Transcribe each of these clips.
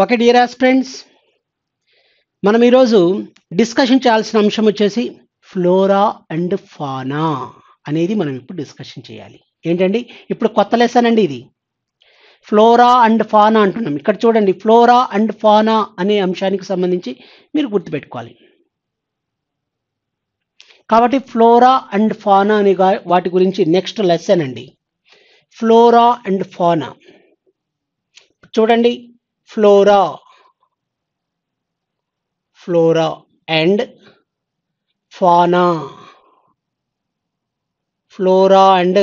Okay dear aspirants, మనం ఈరోజు discussion చేయాల్సిన అంశం వచ్చేసి ఫ్లోరా అండ్ ఫానా అనేది మనం ఇప్పుడు డిస్కషన్ చేయాలి. ఏంటండి, ఇప్పుడు కొత్త లెసన్ అండి ఇది. ఫ్లోరా అండ్ ఫానా అంటున్నాం. ఇక్కడ చూడండి, ఫ్లోరా అండ్ ఫానా అనే అంశానికి సంబంధించి మీరు గుర్తుపెట్టుకోవాలి. కాబట్టి ఫ్లోరా అండ్ ఫానా అనే వాటి గురించి నెక్స్ట్ లెసన్ అండి. ఫ్లోరా అండ్ ఫానా చూడండి. Flora flora and fauna, flora and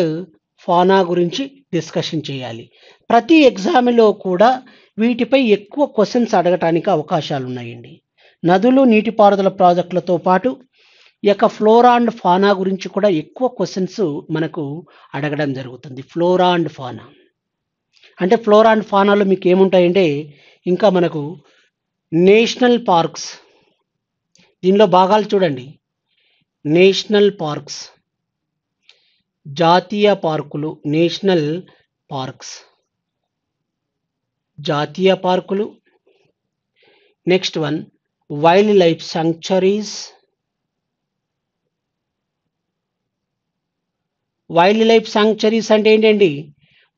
fauna గురించి డిస్కషన్ చేయాలి. ప్రతి ఎగ్జామ్లో కూడా వీటిపై ఎక్కువ క్వశ్చన్స్ అడగటానికి అవకాశాలు ఉన్నాయండి. నదులు, నీటిపారుదల ప్రాజెక్టులతో పాటు ఈ యొక్క ఫ్లోరా అండ్ ఫానా గురించి కూడా ఎక్కువ క్వశ్చన్స్ మనకు అడగడం జరుగుతుంది. ఫ్లోరా అండ్ ఫానా అంటే ఫ్లోరా అండ్ ఫానాలో మీకు ఏముంటాయంటే, ఇంకా మనకు నేషనల్ పార్క్స్, దీనిలో భాగాలు చూడండి. నేషనల్ పార్క్స్, జాతీయ పార్కులు, నేషనల్ పార్క్స్, జాతీయ పార్కులు. Next one wild life sanctuaries. Wild life sanctuaries అంటే ఏంటండి?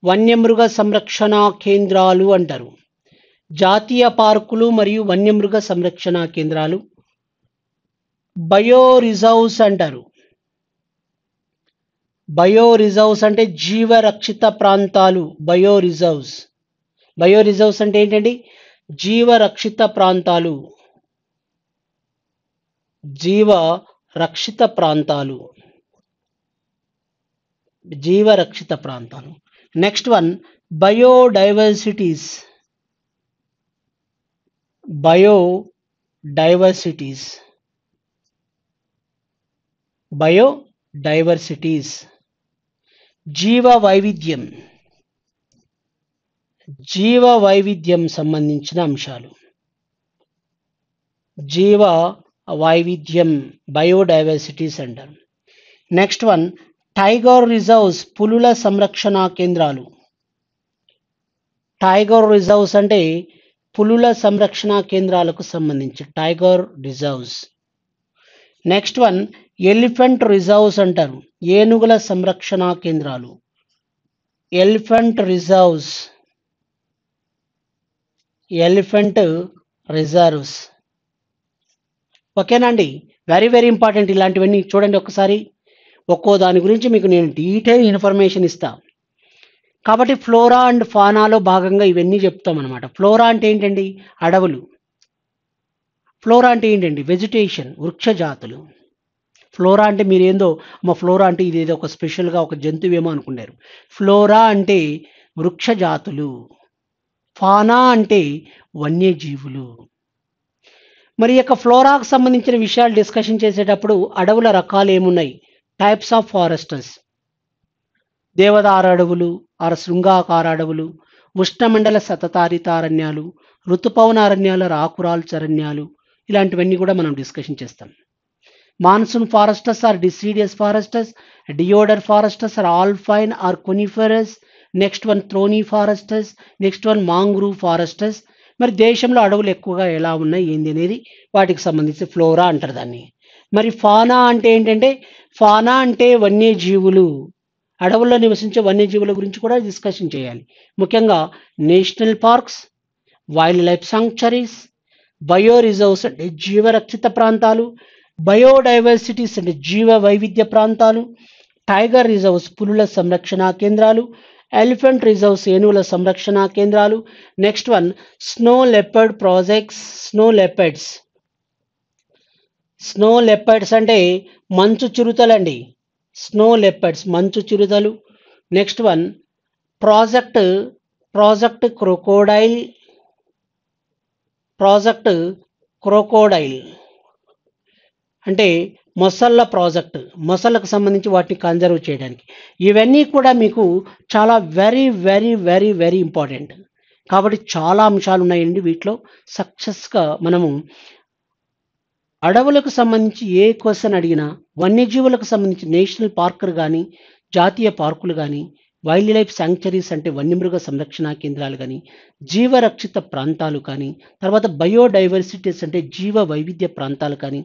వన్యమృగ సంరక్షణ కేంద్రాలు అంటారు. జాతీయ పార్కులు మరియు వన్యమృగ సంరక్షణ కేంద్రాలు. బయో రిజర్వ్స్ అంటారు. బయో రిజర్వ్స్ అంటే జీవరక్షిత ప్రాంతాలు. బయో రిజర్వ్స్, బయో రిజర్వ్స్ అంటే ఏంటండి? జీవరక్షిత ప్రాంతాలు, జీవరక్షిత ప్రాంతాలు, జీవరక్షిత ప్రాంతాలు. Next one biodiversities. Biodiversities, biodiversities. జీవ వైవిధ్యం, జీవ వైవిధ్యం సంబంధించిన అంశాలు. జీవ వైవిధ్యం, బయోడైవర్సిటీస్ అంటారు. నెక్స్ట్ వన్ టైగర్ రిజర్వ్స్, పులుల సంరక్షణ కేంద్రాలు. టైగర్ రిజర్వ్స్ అంటే పులుల సంరక్షణ కేంద్రాలకు సంబంధించి tiger reserves. Next one elephant reserves అంటారు. ఏనుగుల సంరక్షణ కేంద్రాలు. Elephant reserves, elephant reserves. ఓకేనండి, వెరీ వెరీ ఇంపార్టెంట్. ఇలాంటివన్నీ చూడండి ఒకసారి. ఒక్కో దాని గురించి మీకు నేను డీటెయిల్ ఇన్ఫర్మేషన్ ఇస్తా. కాబట్టి ఫ్లోరా అండ్ ఫానాలో భాగంగా ఇవన్నీ చెప్తాం అనమాట. ఫ్లోరా అంటే ఏంటండి? అడవులు. ఫ్లోరా అంటే ఏంటండి? వెజిటేషన్, వృక్ష జాతులు. ఫ్లోరా అంటే మీరేందో మా ఫ్లోరా అంటే ఇదేదో ఒక స్పెషల్గా ఒక జంతువేమో అనుకున్నారు. ఫ్లోరా అంటే వృక్ష జాతులు. ఫానా అంటే వన్యజీవులు. మరి యొక్క ఫ్లోరాకు సంబంధించిన విషయాలు డిస్కషన్ చేసేటప్పుడు అడవుల రకాలు ఏమున్నాయి? Types of foresters. దేవదారు అడవులు, శృంగాకార అడవులు, ఉష్ణమండల సతతారితారణ్యాలు, ఋతుపవన అరణ్యాలు, రాకురాల్చ అరణ్యాలు, ఇలాంటివన్నీ కూడా మనం డిస్కషన్ చేస్తాం. Monsoon foresters or deciduous foresters, deodar foresters or alpine or coniferous. Next one thorny foresters. Next one mangrove foresters. మరి దేశంలో అడవులు ఎక్కువగా ఎలా ఉన్నాయి ఏంది అనేది వాటికి సంబంధించి ఫ్లోరా అంటారు దాన్ని. మరి ఫానా అంటే ఏంటంటే, ఫానా అంటే వన్యజీవులు, అడవుల్లో నివసించే వన్యజీవుల గురించి కూడా డిస్కషన్ చేయాలి. ముఖ్యంగా national parks, wild life sanctuaries, bio reserves అంటే జీవరక్షిత ప్రాంతాలు, బయోడైవర్సిటీస్ అంటే జీవ వైవిధ్య ప్రాంతాలు, టైగర్ రిజర్వ్స్ పులుల సంరక్షణ కేంద్రాలు, ఎలిఫెంట్ రిజర్వ్స్ ఏనుగుల సంరక్షణ కేంద్రాలు. Next one snow leopard projects. Snow leopards, snow leopards అంటే మంచు చిరుతలండి. స్నో లెపర్డ్స్, మంచు చిరుతలు. Next one project crocodile. Project crocodile అంటే మొసళ్ళ ప్రాజెక్ట్, మొసళ్ళకు సంబంధించి వాటిని కన్జర్వ్ చేయడానికి. ఇవన్నీ కూడా మీకు చాలా very very very very important. కాబట్టి చాలా అంశాలు ఉన్నాయండి వీటిలో. సక్సెస్గా మనము అడవులకు సంబంధించి ఏ క్వశ్చన్ అడిగినా, వన్యజీవులకు సంబంధించి నేషనల్ పార్కులు కానీ, జాతీయ పార్కులు కానీ, వైల్డ్ లైఫ్ శాంక్చరీస్ అంటే వన్యమృగ సంరక్షణ కేంద్రాలు కానీ, జీవరక్షిత ప్రాంతాలు కానీ, తర్వాత బయోడైవర్సిటీస్ అంటే జీవ వైవిధ్య ప్రాంతాలు కానీ,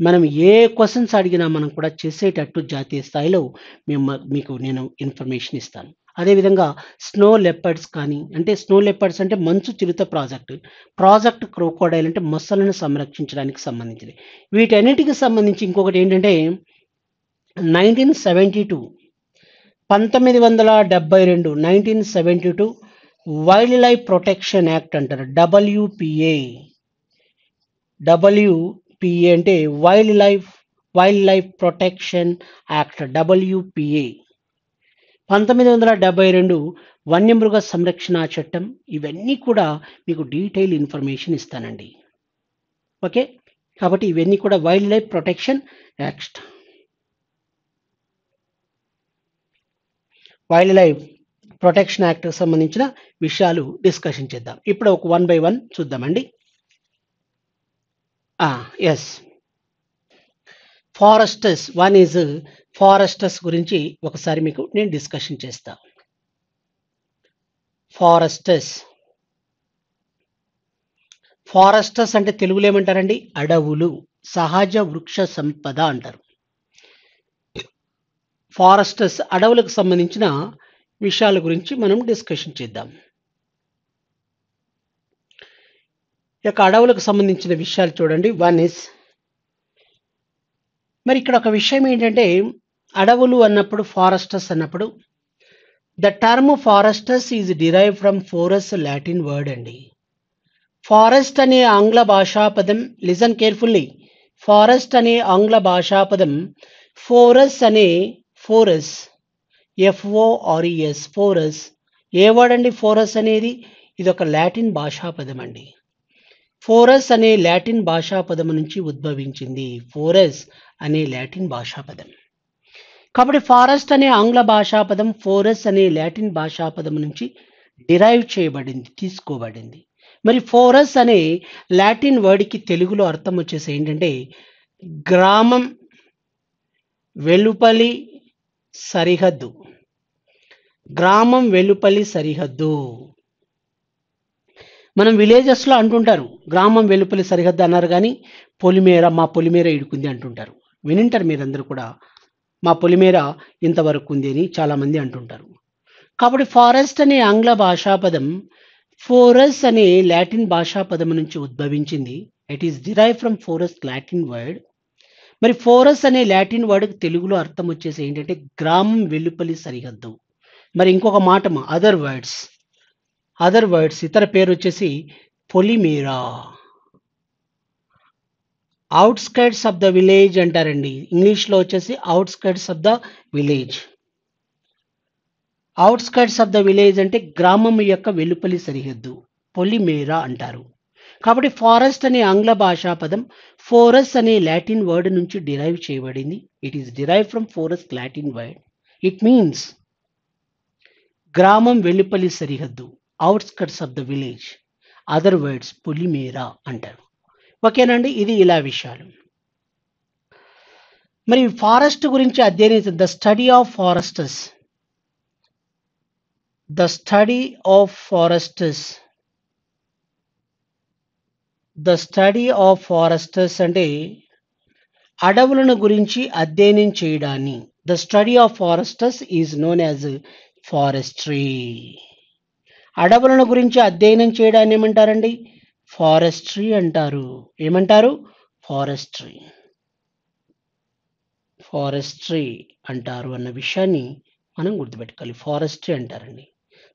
మనం ఏ క్వశ్చన్స్ అడిగినా మనం కూడా చేసేటట్టు జాతీయ స్థాయిలో మీకు నేను ఇన్ఫర్మేషన్ ఇస్తాను. అదేవిధంగా స్నో లెపర్డ్స్ కానీ, అంటే స్నో లెపర్డ్స్ అంటే మంచు చిరుత ప్రాజెక్ట్ క్రోకోడైల్ అంటే మొసళ్ళను సంరక్షించడానికి సంబంధించినవి. వీటన్నిటికి సంబంధించి ఇంకొకటి ఏంటంటే 1972 1972 వైల్డ్ లైఫ్ ప్రొటెక్షన్ యాక్ట్ అంటారు. డబ్ల్యూపిఏ అంటే wild life protection act WPA 1972 వన్యమృగ సంరక్షణ చట్టం. ఇవన్నీ కూడా మీకు డీటెయిల్ ఇన్ఫర్మేషన్ ఇస్తానండి. ఓకే, కాబట్టి ఇవన్నీ కూడా wild life protection act, wild life protection act సంబంధించిన విషయాలు డిస్కషన్ చేద్దాం. ఇప్పుడు ఒక 1 by 1 చూద్దామండి. Yes, foresters. One is foresters గురించి ఒకసారి మీకు నేను డిస్కషన్ చేస్తా. ఫారెస్టర్స్ అంటే తెలుగులో ఏమంటారండి? అడవులు, సహజ వృక్ష సంపద అంటారు. ఫారెస్టర్స్ అడవులకు సంబంధించిన విషయాల గురించి మనం డిస్కషన్ చేద్దాం. యొక్క అడవులకు సంబంధించిన విషయాలు చూడండి. వన్ ఇస్, మరి ఇక్కడ ఒక విషయం ఏంటంటే, అడవులు అన్నప్పుడు, ఫారెస్టర్స్ అన్నప్పుడు, the term foresters is derive from forest Latin word అండి. ఫారెస్ట్ అనే ఆంగ్ల భాషా పదం, లిజన్ కేర్ఫుల్లీ, ఫారెస్ట్ అనే ఆంగ్ల భాషా పదం ఫోరస్ అనే FORES ఫోరస్ ఏ వర్డ్ అండి? ఫోరస్ అనేది ఇది ఒక లాటిన్ భాషా పదం అండి. ఫోరస్ అనే లాటిన్ భాషా పదం నుంచి ఉద్భవించింది. ఫోరస్ అనే లాటిన్ భాషా పదం. కాబట్టి ఫారెస్ట్ అనే ఆంగ్ల భాషా పదం ఫోరస్ అనే లాటిన్ భాషా పదం నుంచి డిరైవ్ చేయబడింది, తీసుకోబడింది. మరి ఫోరస్ అనే లాటిన్ వర్డ్కి తెలుగులో అర్థం వచ్చేసి ఏంటంటే గ్రామం వెలుపలి సరిహద్దు. గ్రామం వెలుపలి సరిహద్దు. మనం విలేజెస్లో అంటుంటారు గ్రామం వెలుపలి సరిహద్దు అన్నారు, కానీ పొలిమేర, మా పొలిమేర ఇడుకుంది అంటుంటారు. వినింటారు మీరందరూ కూడా, మా పొలిమేర ఇంతవరకు ఉంది అని చాలామంది అంటుంటారు. కాబట్టి ఫారెస్ట్ అనే ఆంగ్ల భాషా పదం ఫోరస్ అనే లాటిన్ భాషా పదం నుంచి ఉద్భవించింది. It is derive from forest Latin word. మరి ఫోరస్ అనే లాటిన్ వర్డ్కి తెలుగులో అర్థం వచ్చేసి ఏంటంటే గ్రామం వెలుపలి సరిహద్దు. మరి ఇంకొక మాట, అదర్ వర్డ్స్ ఇతర పేరు వచ్చేసి Polimera, outskirts of the village అంటారండి. ఇంగ్లీష్లో వచ్చేసి outskirts of the village. Outskirts of the village అంటే గ్రామం యొక్క వెలుపలి సరిహద్దు, పొలిమేరా అంటారు. కాబట్టి ఫారెస్ట్ అనే ఆంగ్ల భాషా పదం ఫోరస్ అనే లాటిన్ వర్డ్ నుంచి డిరైవ్ చేయబడింది. It is derive from forest Latin word. It means గ్రామం వెలుపలి సరిహద్దు, outskirts of the village. Other words పొలిమేరా అంటారు. ఓకేనండి, ఇది ఇలా విషయాలు. మరి ఫారెస్ట్ గురించి అధ్యయనం, the study of foresters. The study of foresters. The study of foresters అంటే అడవులను గురించి అధ్యయనం చేయడాన్ని the study of foresters is known as forestry. అడవులను గురించి అధ్యయనం చేయడాన్ని ఏమంటారండి? ఫారెస్ట్రీ అంటారు. ఏమంటారు? ఫారెస్ట్రీ. ఫారెస్ట్రీ అంటారు అన్న విషయాన్ని మనం గుర్తుపెట్టుకోవాలి. ఫారెస్ట్రీ అంటారండి.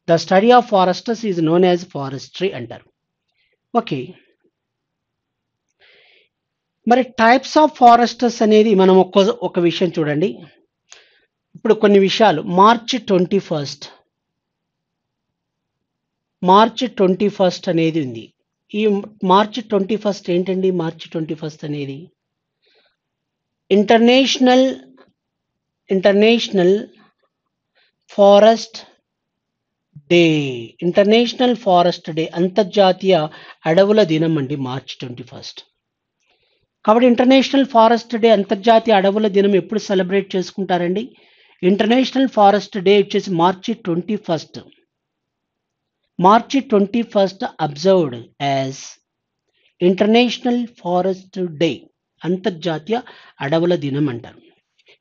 The study of foresters is known as forestry అంటారు. ఓకే, మరి టైప్స్ ఆఫ్ ఫారెస్టర్స్ అనేది మనం ఒక విషయం చూడండి. ఇప్పుడు కొన్ని విషయాలు, మార్చ్ 21 అనేది ఉంది. ఈ మార్చ్ 21 ఏంటండి? మార్చ్ 21 అనేది international forest day. International forest day, అంతర్జాతీయ అడవుల దినం అండి మార్చ్ 21. కాబట్టి ఇంటర్నేషనల్ ఫారెస్ట్ డే, అంతర్జాతీయ అడవుల దినం ఎప్పుడు సెలబ్రేట్ చేసుకుంటారండి? ఇంటర్నేషనల్ ఫారెస్ట్ డే వచ్చేసి మార్చి 21. March 21 observed as international forest day, అంతర్జాతీయ అడవుల దినం అంటారు.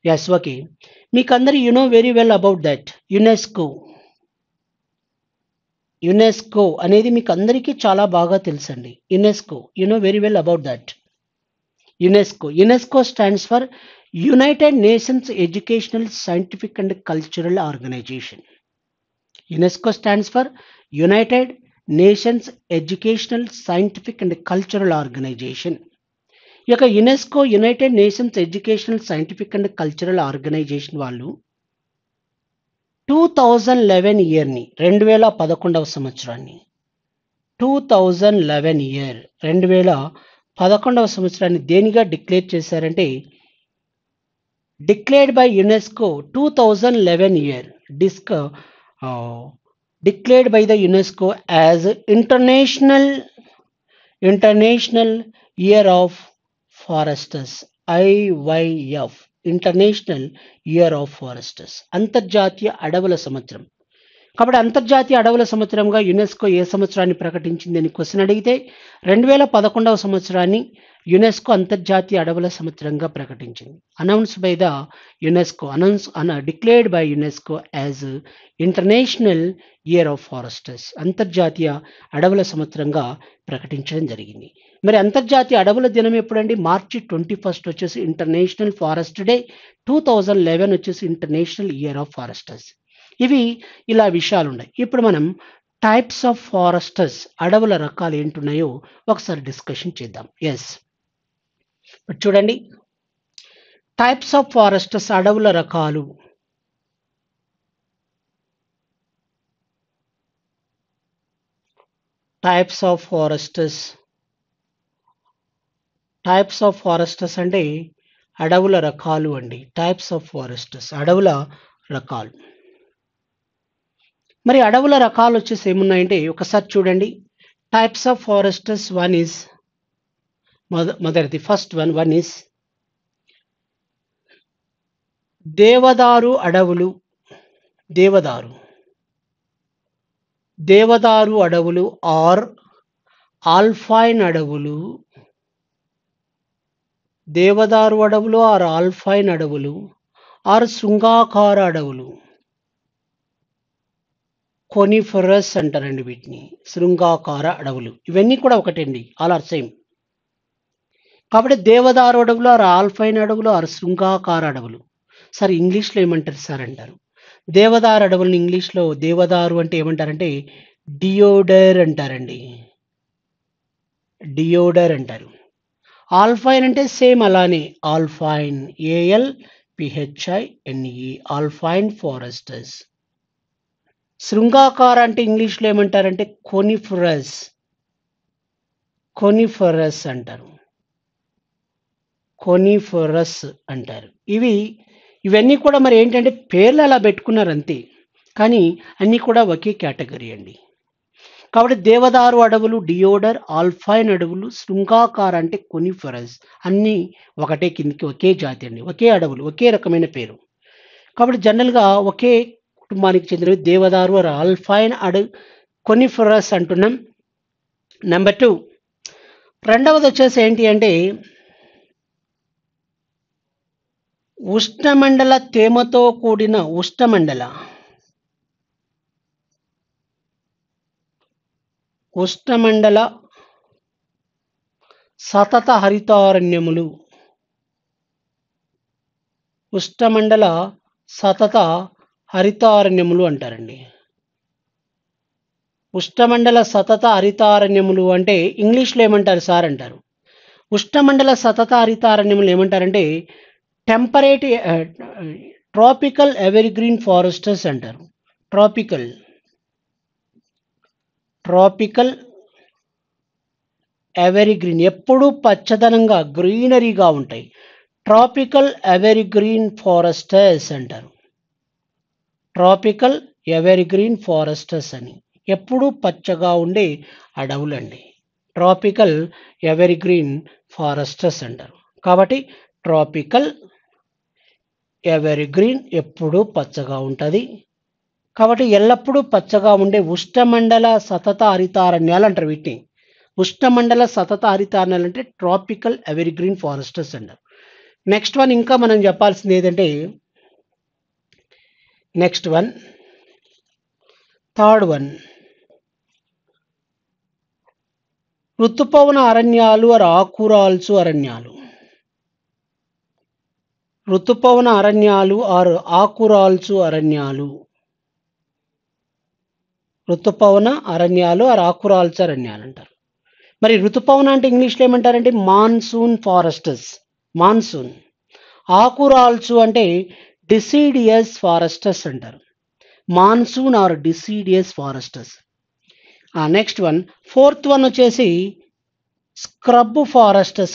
Yes, okay. మీకు అందరు you know very well about that UNESCO అనేది మీకు అందరికీ చాలా బాగా తెలుసండి. UNESCO, you know very well about that. UNESCO stands for United Nations educational, scientific and cultural organization. UNESCO stands for United Nations educational, scientific and cultural organization. ఈ యొక్క UNESCO, United Nations educational, scientific and cultural organisation వాళ్ళు 2011 ఇయర్ని, 2011వ సంవత్సరాన్ని, 2011 సంవత్సరాన్ని దేనిగా declare చేశారంటే, declared by UNESCO 2011 year declared by the UNESCO as International Year of Forests, IYF, international year of forests, అంతర్జాతీయ అడవుల సంవత్సరం. కాబట్టి అంతర్జాతీయ అడవుల సంవత్సరంగా యునెస్కో ఏ సంవత్సరాన్ని ప్రకటించింది అని క్వశ్చన్ అడిగితే 2011 సంవత్సరాన్ని యునెస్కో అంతర్జాతీయ అడవుల సంవత్సరంగా ప్రకటించింది. Declared by UNESCO as international year of forests, అంతర్జాతీయ అడవుల సంవత్సరంగా ప్రకటించడం జరిగింది. మరి అంతర్జాతీయ అడవుల దినం ఎప్పుడండి? మార్చి 21 వచ్చేసి ఇంటర్నేషనల్ ఫారెస్ట్ డే, 2011 వచ్చేసి ఇంటర్నేషనల్ ఇయర్ ఆఫ్ ఫారెస్ట్స్. ఇవి ఇలా విషయాలు ఉన్నాయి. ఇప్పుడు మనం టైప్స్ ఆఫ్ ఫారెస్ట్స్, అడవుల రకాలు ఏంటున్నాయో ఒకసారి డిస్కషన్ చేద్దాం. ఎస్, చూడండి, టైప్స్ ఆఫ్ ఫారెస్ట్స్, అడవుల రకాలు. టైప్స్ ఆఫ్ ఫారెస్ట్స్ అంటే అడవుల రకాలు అండి. టైప్స్ ఆఫ్ ఫారెస్ట్స్, అడవుల రకాలు. మరి అడవుల రకాలు వచ్చేసి ఏమున్నాయంటే ఒకసారి చూడండి. Types of forests, one is మొదటిది, ఫస్ట్ వన్ ఈజ్ దేవదారు అడవులు. దేవదారు అడవులు ఆర్ ఆల్పైన్ అడవులు. దేవదారు అడవులు ఆర్ ఆల్పైన్ అడవులు ఆర్ శృంగాకార అడవులు. కోనిఫరస్ అంటారండి వీటిని, శృంగాకార అడవులు. ఇవన్నీ కూడా ఒకటండి, ఆల్ ఆర్ సేమ్. కాబట్టి దేవదారు అడవులు ఆర్ ఆల్పైన్ అడవులు ఆర్ శృంగాకార అడవులు. సార్ ఇంగ్లీష్లో ఏమంటారు సార్ అంటారు. దేవదారు అడవులను ఇంగ్లీష్లో దేవదారు అంటే ఏమంటారంటే డియోడర్ అంటారండి. డియోడర్ అంటారు. ఆల్పైన్ అంటే సేమ్ అలానే, ఆల్పైన్, ALPHINE, ఆల్పైన్ ఫారెస్ట్స్. శృంగాకార అంటే ఇంగ్లీష్లో ఏమంటారంటే కోనిఫరస్ అంటారు. కోనిఫరస్ అంటారు. ఇవన్నీ కూడా మరి ఏంటంటే పేర్లు అలా పెట్టుకున్నారు అంతే, కానీ అన్నీ కూడా ఒకే కేటగిరీ అండి. కాబట్టి దేవదారు అడవులు డియోడర్, ఆల్పైన్ అడవులు, శృంగాకార అంటే కోనిఫరస్, అన్నీ ఒకటే కిందికి, ఒకే జాతి అండి, ఒకే అడవులు, ఒకే రకమైన పేరు. కాబట్టి జనరల్గా ఒకే కుటుంబానికి చెందినవి దేవదారు ఆర్ ఆల్పైన్ కోనిఫరస్ అంటున్నాం. నెంబర్ 2, రెండవది వచ్చేసి ఏంటి అంటే ఉష్ణమండల తేమతో కూడిన ఉష్ణమండల సతత హరితారణ్యములు. ఉష్ణమండల సతత హరితారణ్యములు అంటారండి. ఉష్ణమండల సతత హరితారణ్యములు అంటే ఇంగ్లీష్లో ఏమంటారు సార్ అంటారు. ఉష్ణమండల సతత హరితారణ్యములు ఏమంటారంటే ట్రాపికల్ ఎవర్గ్రీన్ ఫారెస్ట్స్ అంటారు. ట్రాపికల్ ఎవర్గ్రీన్, ఎప్పుడూ పచ్చదనంగా గ్రీనరీగా ఉంటాయి. ట్రాపికల్ ఎవర్గ్రీన్ ఫారెస్ట్స్ అంటారు. ట్రాపికల్ ఎవర్గ్రీన్ ఫారెస్ట్స్ అని, ఎప్పుడూ పచ్చగా ఉండే అడవులండి. ట్రాపికల్ ఎవర్గ్రీన్ ఫారెస్ట్స్ అంటారు. కాబట్టి ట్రాపికల్ ఎవర్ గ్రీన్, ఎప్పుడూ పచ్చగా ఉంటుంది. కాబట్టి ఎల్లప్పుడూ పచ్చగా ఉండే ఉష్ణమండల సతత హరితారణ్యాలు అంటారు వీటిని. ఉష్ణమండల సతత హరితారణ్యాలు అంటే ట్రాపికల్ ఎవర్ గ్రీన్ ఫారెస్టర్స్ అంటారు. నెక్స్ట్ వన్ ఇంకా మనం చెప్పాల్సింది ఏదంటే, నెక్స్ట్ వన్ థర్డ్ వన్ ఋతుపవన అరణ్యాలు ఆర్ ఆకురాల్చు అరణ్యాలు. ఋతుపవన అరణ్యాలు ఆర్ ఆకురాల్చు అరణ్యాలు. ఋతుపవన అరణ్యాలు ఆర్ ఆకురాల్చు అరణ్యాలు అంటారు. మరి ఋతుపవన అంటే ఇంగ్లీష్లో ఏమంటారంటే మాన్సూన్ ఫారెస్టర్స్, మాన్సూన్. ఆకురాల్చు అంటే డిసిడియస్ ఫారెస్టర్స్ అంటారు. Monsoon or deciduous foresters. Next one fourth one వచ్చేసి స్క్రబ్ ఫారెస్టర్స్.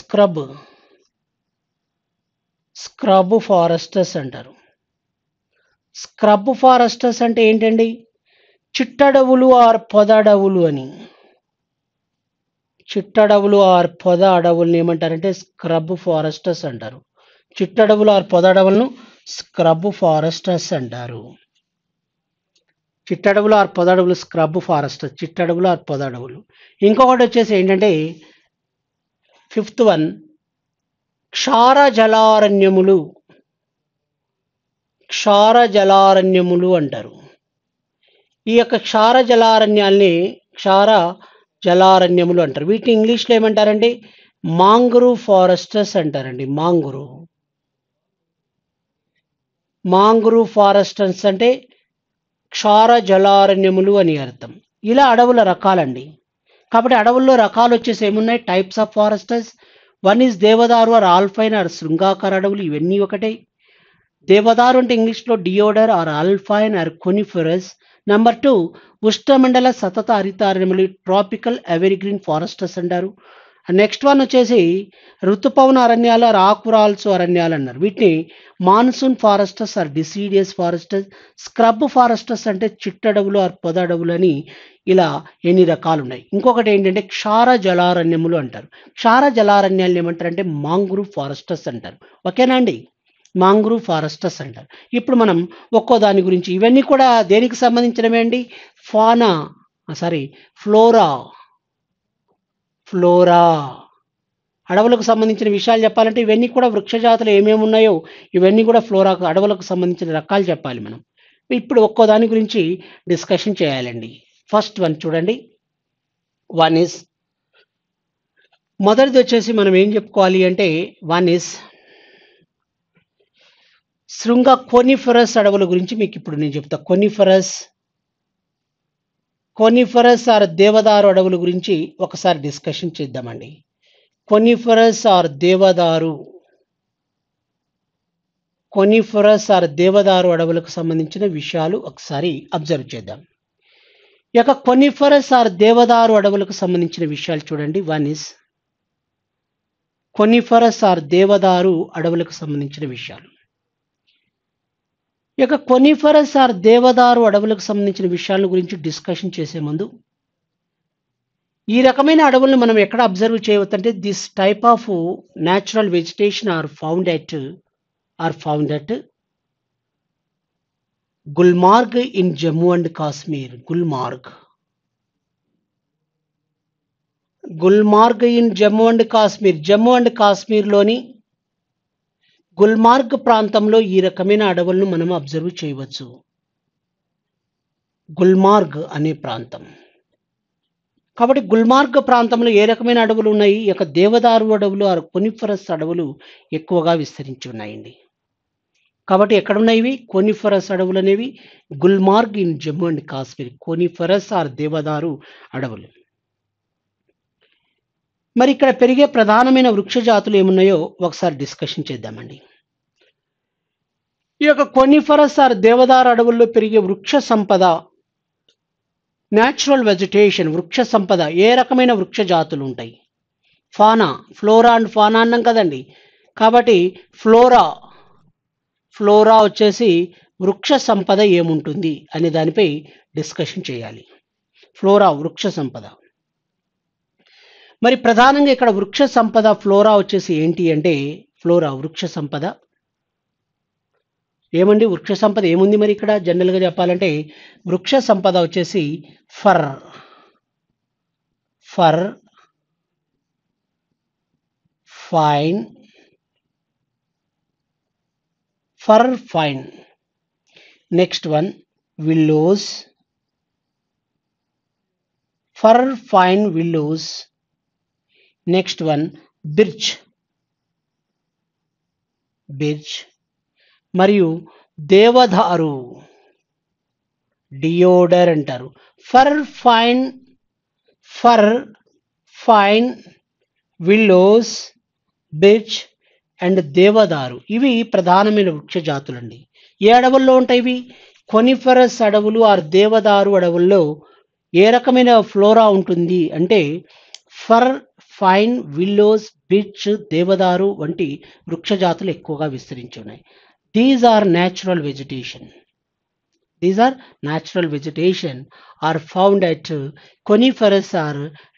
స్క్రబ్ ఫారెస్టర్స్ అంటారు. స్క్రబ్ ఫారెస్టర్స్ అంటే ఏంటండి? చిట్టడవులు ఆర్ పొద అడవులు అని. చిట్టడవులు ఆర్ పొద అడవులను ఏమంటారంటే స్క్రబ్ ఫారెస్టర్స్ అంటారు. చిట్టడవులు ఆర్ పొద అడవులను స్క్రబ్ ఫారెస్టర్స్ అంటారు. చిట్టడవులు ఆర్ పొద అడవులు స్క్రబ్ ఫారెస్టర్స్, చిట్టడవులు ఆర్ పొద అడవులు. ఇంకొకటి వచ్చేసి ఏంటంటే ఫిఫ్త్ వన్ క్షార జలారణ్యములు. క్షార జలారణ్యములు అంటారు. ఈ యొక్క క్షార జలారణ్యాల్ని క్షార జలారణ్యములు అంటారు. వీటిని ఇంగ్లీష్లో ఏమంటారండి? మాంగ్రూవ్ ఫారెస్టర్స్ అంటారండి. మాంగ్రూవ్ ఫారెస్టర్స్ అంటే క్షార జలారణ్యములు అని అర్థం. ఇలా అడవుల రకాలండి. కాబట్టి అడవుల్లో రకాలు వచ్చేసి ఏమున్నాయి? Types of foresters. One is దేవదారు ఆర్ ఆల్పైన్ ఆర్ శృంగాకార అడవులు, ఇవన్నీ ఒకటే. దేవదారు అంటే ఇంగ్లీష్లో deodar or alpine or coniferous. Number 2 ఉష్ణమండల సతత హరితారణ్యములు, ట్రాపికల్ ఎవర్ గ్రీన్ ఫారెస్టర్స్ అంటారు. నెక్స్ట్ వన్ వచ్చేసి ఋతుపవన అరణ్యాలు ఆర్ ఆకురాల్చు అరణ్యాలు అన్నారు. వీటిని monsoon foresters or deciduous foresters. Scrub foresters అంటే చిట్టడవులు ఆర్ పొద అడవులు అని ఇలా ఎన్ని రకాలు ఉన్నాయి. ఇంకొకటి ఏంటంటే క్షార జలారణ్యములు అంటారు. క్షార జలారణ్యాలు ఏమంటారంటే మాంగ్రూవ్ ఫారెస్టర్స్ అంటారు. ఓకేనా అండి? మాంగ్రూవ్ ఫారెస్టర్స్ అంటారు. ఇప్పుడు మనం ఒక్కో దాని గురించి, ఇవన్నీ కూడా దేనికి సంబంధించినవే అండి? ఫ్లోరా అడవులకు సంబంధించిన విషయాలు చెప్పాలంటే ఇవన్నీ కూడా వృక్ష జాతులు ఏమేమి ఉన్నాయో ఇవన్నీ కూడా ఫ్లోరా అడవులకు సంబంధించిన రకాలు చెప్పాలి మనం. ఇప్పుడు ఒక్కో దాని గురించి డిస్కషన్ చేయాలండి. ఫస్ట్ వన్ చూడండి. వన్ ఇస్ మొదటిది వచ్చేసి మనం ఏం చెప్పుకోవాలి అంటే వన్ ఇస్ శృంగ కోనిఫరస్ అడవుల గురించి మీకు ఇప్పుడు నేను చెప్తా. కోనిఫరస్ ఆర్ దేవదారు అడవుల గురించి ఒకసారి డిస్కషన్ చేద్దామండి. కోనిఫరస్ ఆర్ దేవదారు అడవులకు సంబంధించిన విషయాలు ఒకసారి అబ్జర్వ్ చేద్దాం. ఈ యొక్క కోనిఫరస్ ఆర్ దేవదారు అడవులకు సంబంధించిన విషయాలు చూడండి. వన్ ఇస్ కోనిఫరస్ ఆర్ దేవదారు అడవులకు సంబంధించిన విషయాలు. ఈ యొక్క కోనిఫరస్ ఆర్ దేవదారు అడవులకు సంబంధించిన విషయాల గురించి డిస్కషన్ చేసే ముందు ఈ రకమైన అడవులను మనం ఎక్కడ అబ్జర్వ్ చేయవచ్చు అంటే this type of natural vegetation are found at Gulmarg in Jammu and Kashmir. Gulmarg in Jammu and కాశ్మీర్లోని గుల్మార్గ్ ప్రాంతంలో ఈ రకమైన అడవులను మనం అబ్జర్వ్ చేయవచ్చు. గుల్మార్గ్ అనే ప్రాంతం. కాబట్టి గుల్మార్గ్ ప్రాంతంలో ఏ రకమైన అడవులు ఉన్నాయి? ఈ యొక్క దేవదారు అడవులు ఆర్ కోనిఫరస్ అడవులు ఎక్కువగా విస్తరించి ఉన్నాయండి. కాబట్టి ఎక్కడున్నాయి కోనిఫరస్ అడవులు అనేవి? Gulmarg in Jammu and Kashmir. Coniferous or దేవదారు అడవులు. మరి ఇక్కడ పెరిగే ప్రధానమైన వృక్ష జాతులు ఏమున్నాయో ఒకసారి డిస్కషన్ చేద్దామండి. ఈ యొక్క కోనిఫరస్ ఆర్ దేవదారు అడవుల్లో పెరిగే వృక్ష సంపద, న్యాచురల్ వెజిటేషన్, వృక్ష సంపద, ఏ రకమైన వృక్ష జాతులు ఉంటాయి? ఫ్లోరా అండ్ ఫానా అన్నాం కదండి. కాబట్టి ఫ్లోరా వచ్చేసి వృక్ష సంపద ఏముంటుంది అనే దానిపై డిస్కషన్ చేయాలి. వృక్ష సంపద. మరి ప్రధానంగా ఇక్కడ వృక్ష సంపద ఫ్లోరా వచ్చేసి ఏంటి అంటే వృక్ష సంపద ఏమండి వృక్ష సంపద ఏముంది మరి ఇక్కడ జనరల్‌గా చెప్పాలంటే వృక్ష సంపద వచ్చేసి for, for, fine, for fine. Next one willows, for fine willows. Next one birch, birch మరియు దేవదారు, డియోడర్ అంటారు. For fine, for fine, willows, birch and దేవదారు ఇవి ప్రధానమైన వృక్ష జాతులండి. ఏ అడవుల్లో ఉంటాయి ఇవి? కొనిఫరస్ అడవులు ఆర్ దేవదారు అడవుల్లో ఏ రకమైన ఫ్లోరా ఉంటుంది అంటే ఫర్, ఫైన్, విల్లోస్, బిర్చ్, దేవదారు వంటి వృక్ష జాతులు ఎక్కువగా విస్తరించి ఉన్నాయి. These are natural vegetation. These are natural vegetation are found at coniferous or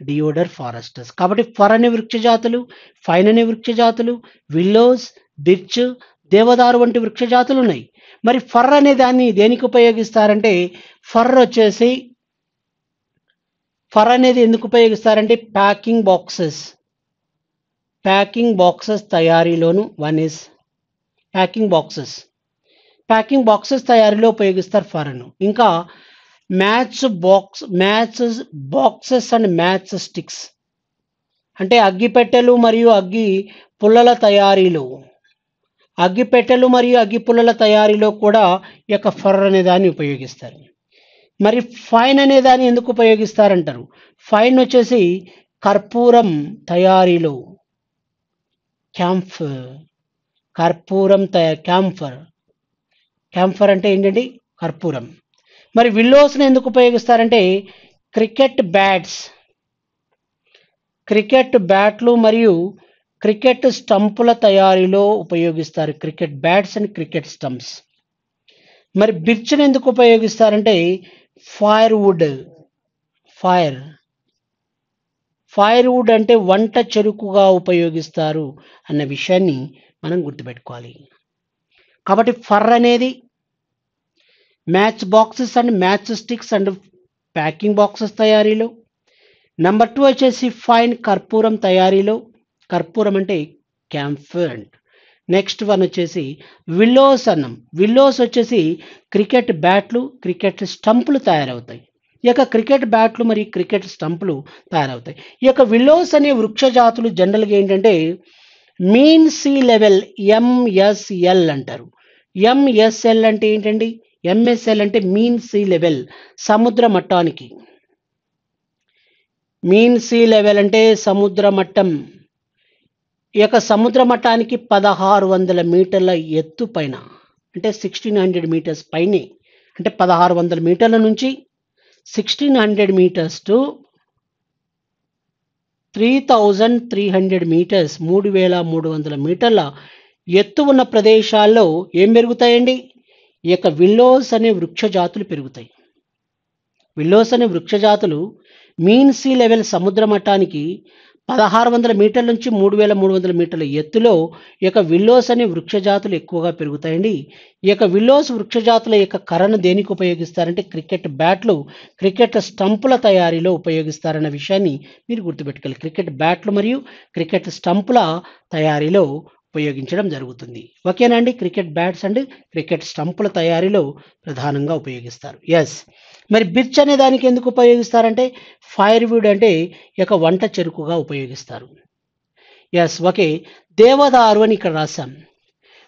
deodar forests. కాబట్టి ఫర్ అనే వృక్ష జాతులు, ఫైన్ అనే వృక్ష జాతులు, విల్లోస్, బిర్చ్, దేవదారు వంటి వృక్ష జాతులు ఉన్నాయి. మరి ఫర్ అనే దాన్ని దేనికి ఉపయోగిస్తారంటే ఫర్ వచ్చేసి ఫర్ అనేది ఎందుకు ఉపయోగిస్తారంటే ప్యాకింగ్ బాక్సెస్, ప్యాకింగ్ బాక్సెస్ తయారీలోను one is packing boxes, packing boxes తయారీలో ఉపయోగిస్తారు ఫర్ను. ఇంకా match boxes and match sticks అంటే అగ్గిపెట్టెలు మరియు అగ్గి పుల్లల తయారీలో, అగ్గిపెట్టెలు మరియు అగ్గి పుల్లల తయారీలో కూడా ఈ యొక్క ఫర్ అనే దాన్ని ఉపయోగిస్తారు. మరి ఫైన్ అనే దాన్ని ఎందుకు ఉపయోగిస్తారంటారు? ఫైన్ వచ్చేసి కర్పూరం తయారీలో, కర్పూరం క్యాంఫర్, క్యాంఫర్ అంటే ఏంటండి? కర్పూరం. మరి విల్లోస్ని ఎందుకు ఉపయోగిస్తారంటే క్రికెట్ బ్యాట్స్, క్రికెట్ బ్యాట్లు మరియు క్రికెట్ స్టంపుల తయారీలో ఉపయోగిస్తారు. Cricket bats and cricket stumps. మరి బిర్చ్ని ఎందుకు ఉపయోగిస్తారంటే ఫైర్వుడ్, ఫైర్వుడ్ అంటే వంట చెరుకుగా ఉపయోగిస్తారు అన్న విషయాన్ని మనం గుర్తుపెట్టుకోవాలి. కాబట్టి ఫర్ అనేది match boxes and match sticks and packing boxes తయారీలో. నెంబర్ 2 వచ్చేసి ఫైన్ కర్పూరం తయారీలో, కర్పూరం అంటే క్యాంఫర్ అండ్. నెక్స్ట్ వన్ వచ్చేసి విల్లోస్ అన్నం, విల్లోస్ వచ్చేసి క్రికెట్ బ్యాట్లు, క్రికెట్ స్టంపులు తయారవుతాయి. ఈ యొక్క క్రికెట్ బ్యాట్లు మరియు క్రికెట్ స్టంపులు తయారవుతాయి. ఈ యొక్క విల్లోస్ అనే వృక్ష జాతులు జనరల్గా ఏంటంటే మీన్ సీ లెవెల్ ఎంఎస్ఎల్ అంటారు. ఎంఎస్ఎల్ అంటే ఏంటండి? ఎంఎస్ఎల్ అంటే మీన్ సీ లెవెల్, సముద్ర మట్టానికి. మీన్ సీ లెవెల్ అంటే సముద్ర మట్టం. ఈ యొక్క సముద్ర మట్టానికి 1600 మీటర్ల ఎత్తు పైన అంటే 1600 మీటర్స్ పైనే, అంటే 1600 మీటర్ల నుంచి 1600 మీటర్స్ టు 3300 మీటర్స్, 3300 మీటర్ల ఎత్తు ఉన్న ప్రదేశాల్లో ఏం పెరుగుతాయండి? ఈ యొక్క విల్లోస్ అనే వృక్ష జాతులు పెరుగుతాయి. విల్లోస్ అనే వృక్ష జాతులు మీన్ సీ లెవెల్ సముద్ర మట్టానికి 1600 మీటర్ల నుంచి 3300 మీటర్ల ఎత్తులో ఈ యొక్క విల్లోస్ అనే వృక్ష జాతులు ఎక్కువగా పెరుగుతాయండి. ఈ యొక్క విల్లోస్ వృక్ష జాతుల యొక్క కర్రను దేనికి ఉపయోగిస్తారంటే క్రికెట్ బ్యాట్లు, క్రికెట్ స్టంపుల తయారీలో ఉపయోగిస్తారన్న విషయాన్ని మీరు గుర్తుపెట్టుకోవాలి. క్రికెట్ బ్యాట్లు మరియు క్రికెట్ స్టంపుల తయారీలో ఉపయోగించడం జరుగుతుంది. ఓకేనా అండి? క్రికెట్ బ్యాట్స్ అండ్ క్రికెట్ స్టంపుల తయారీలో ప్రధానంగా ఉపయోగిస్తారు. ఎస్. మరి బిర్చ్ అనే దానికి ఎందుకు ఉపయోగిస్తారంటే ఫైర్వుడ్ అంటే ఈ యొక్క వంట చెరుకుగా ఉపయోగిస్తారు. ఎస్. ఓకే. దేవదారు అని ఇక్కడ రాశాం.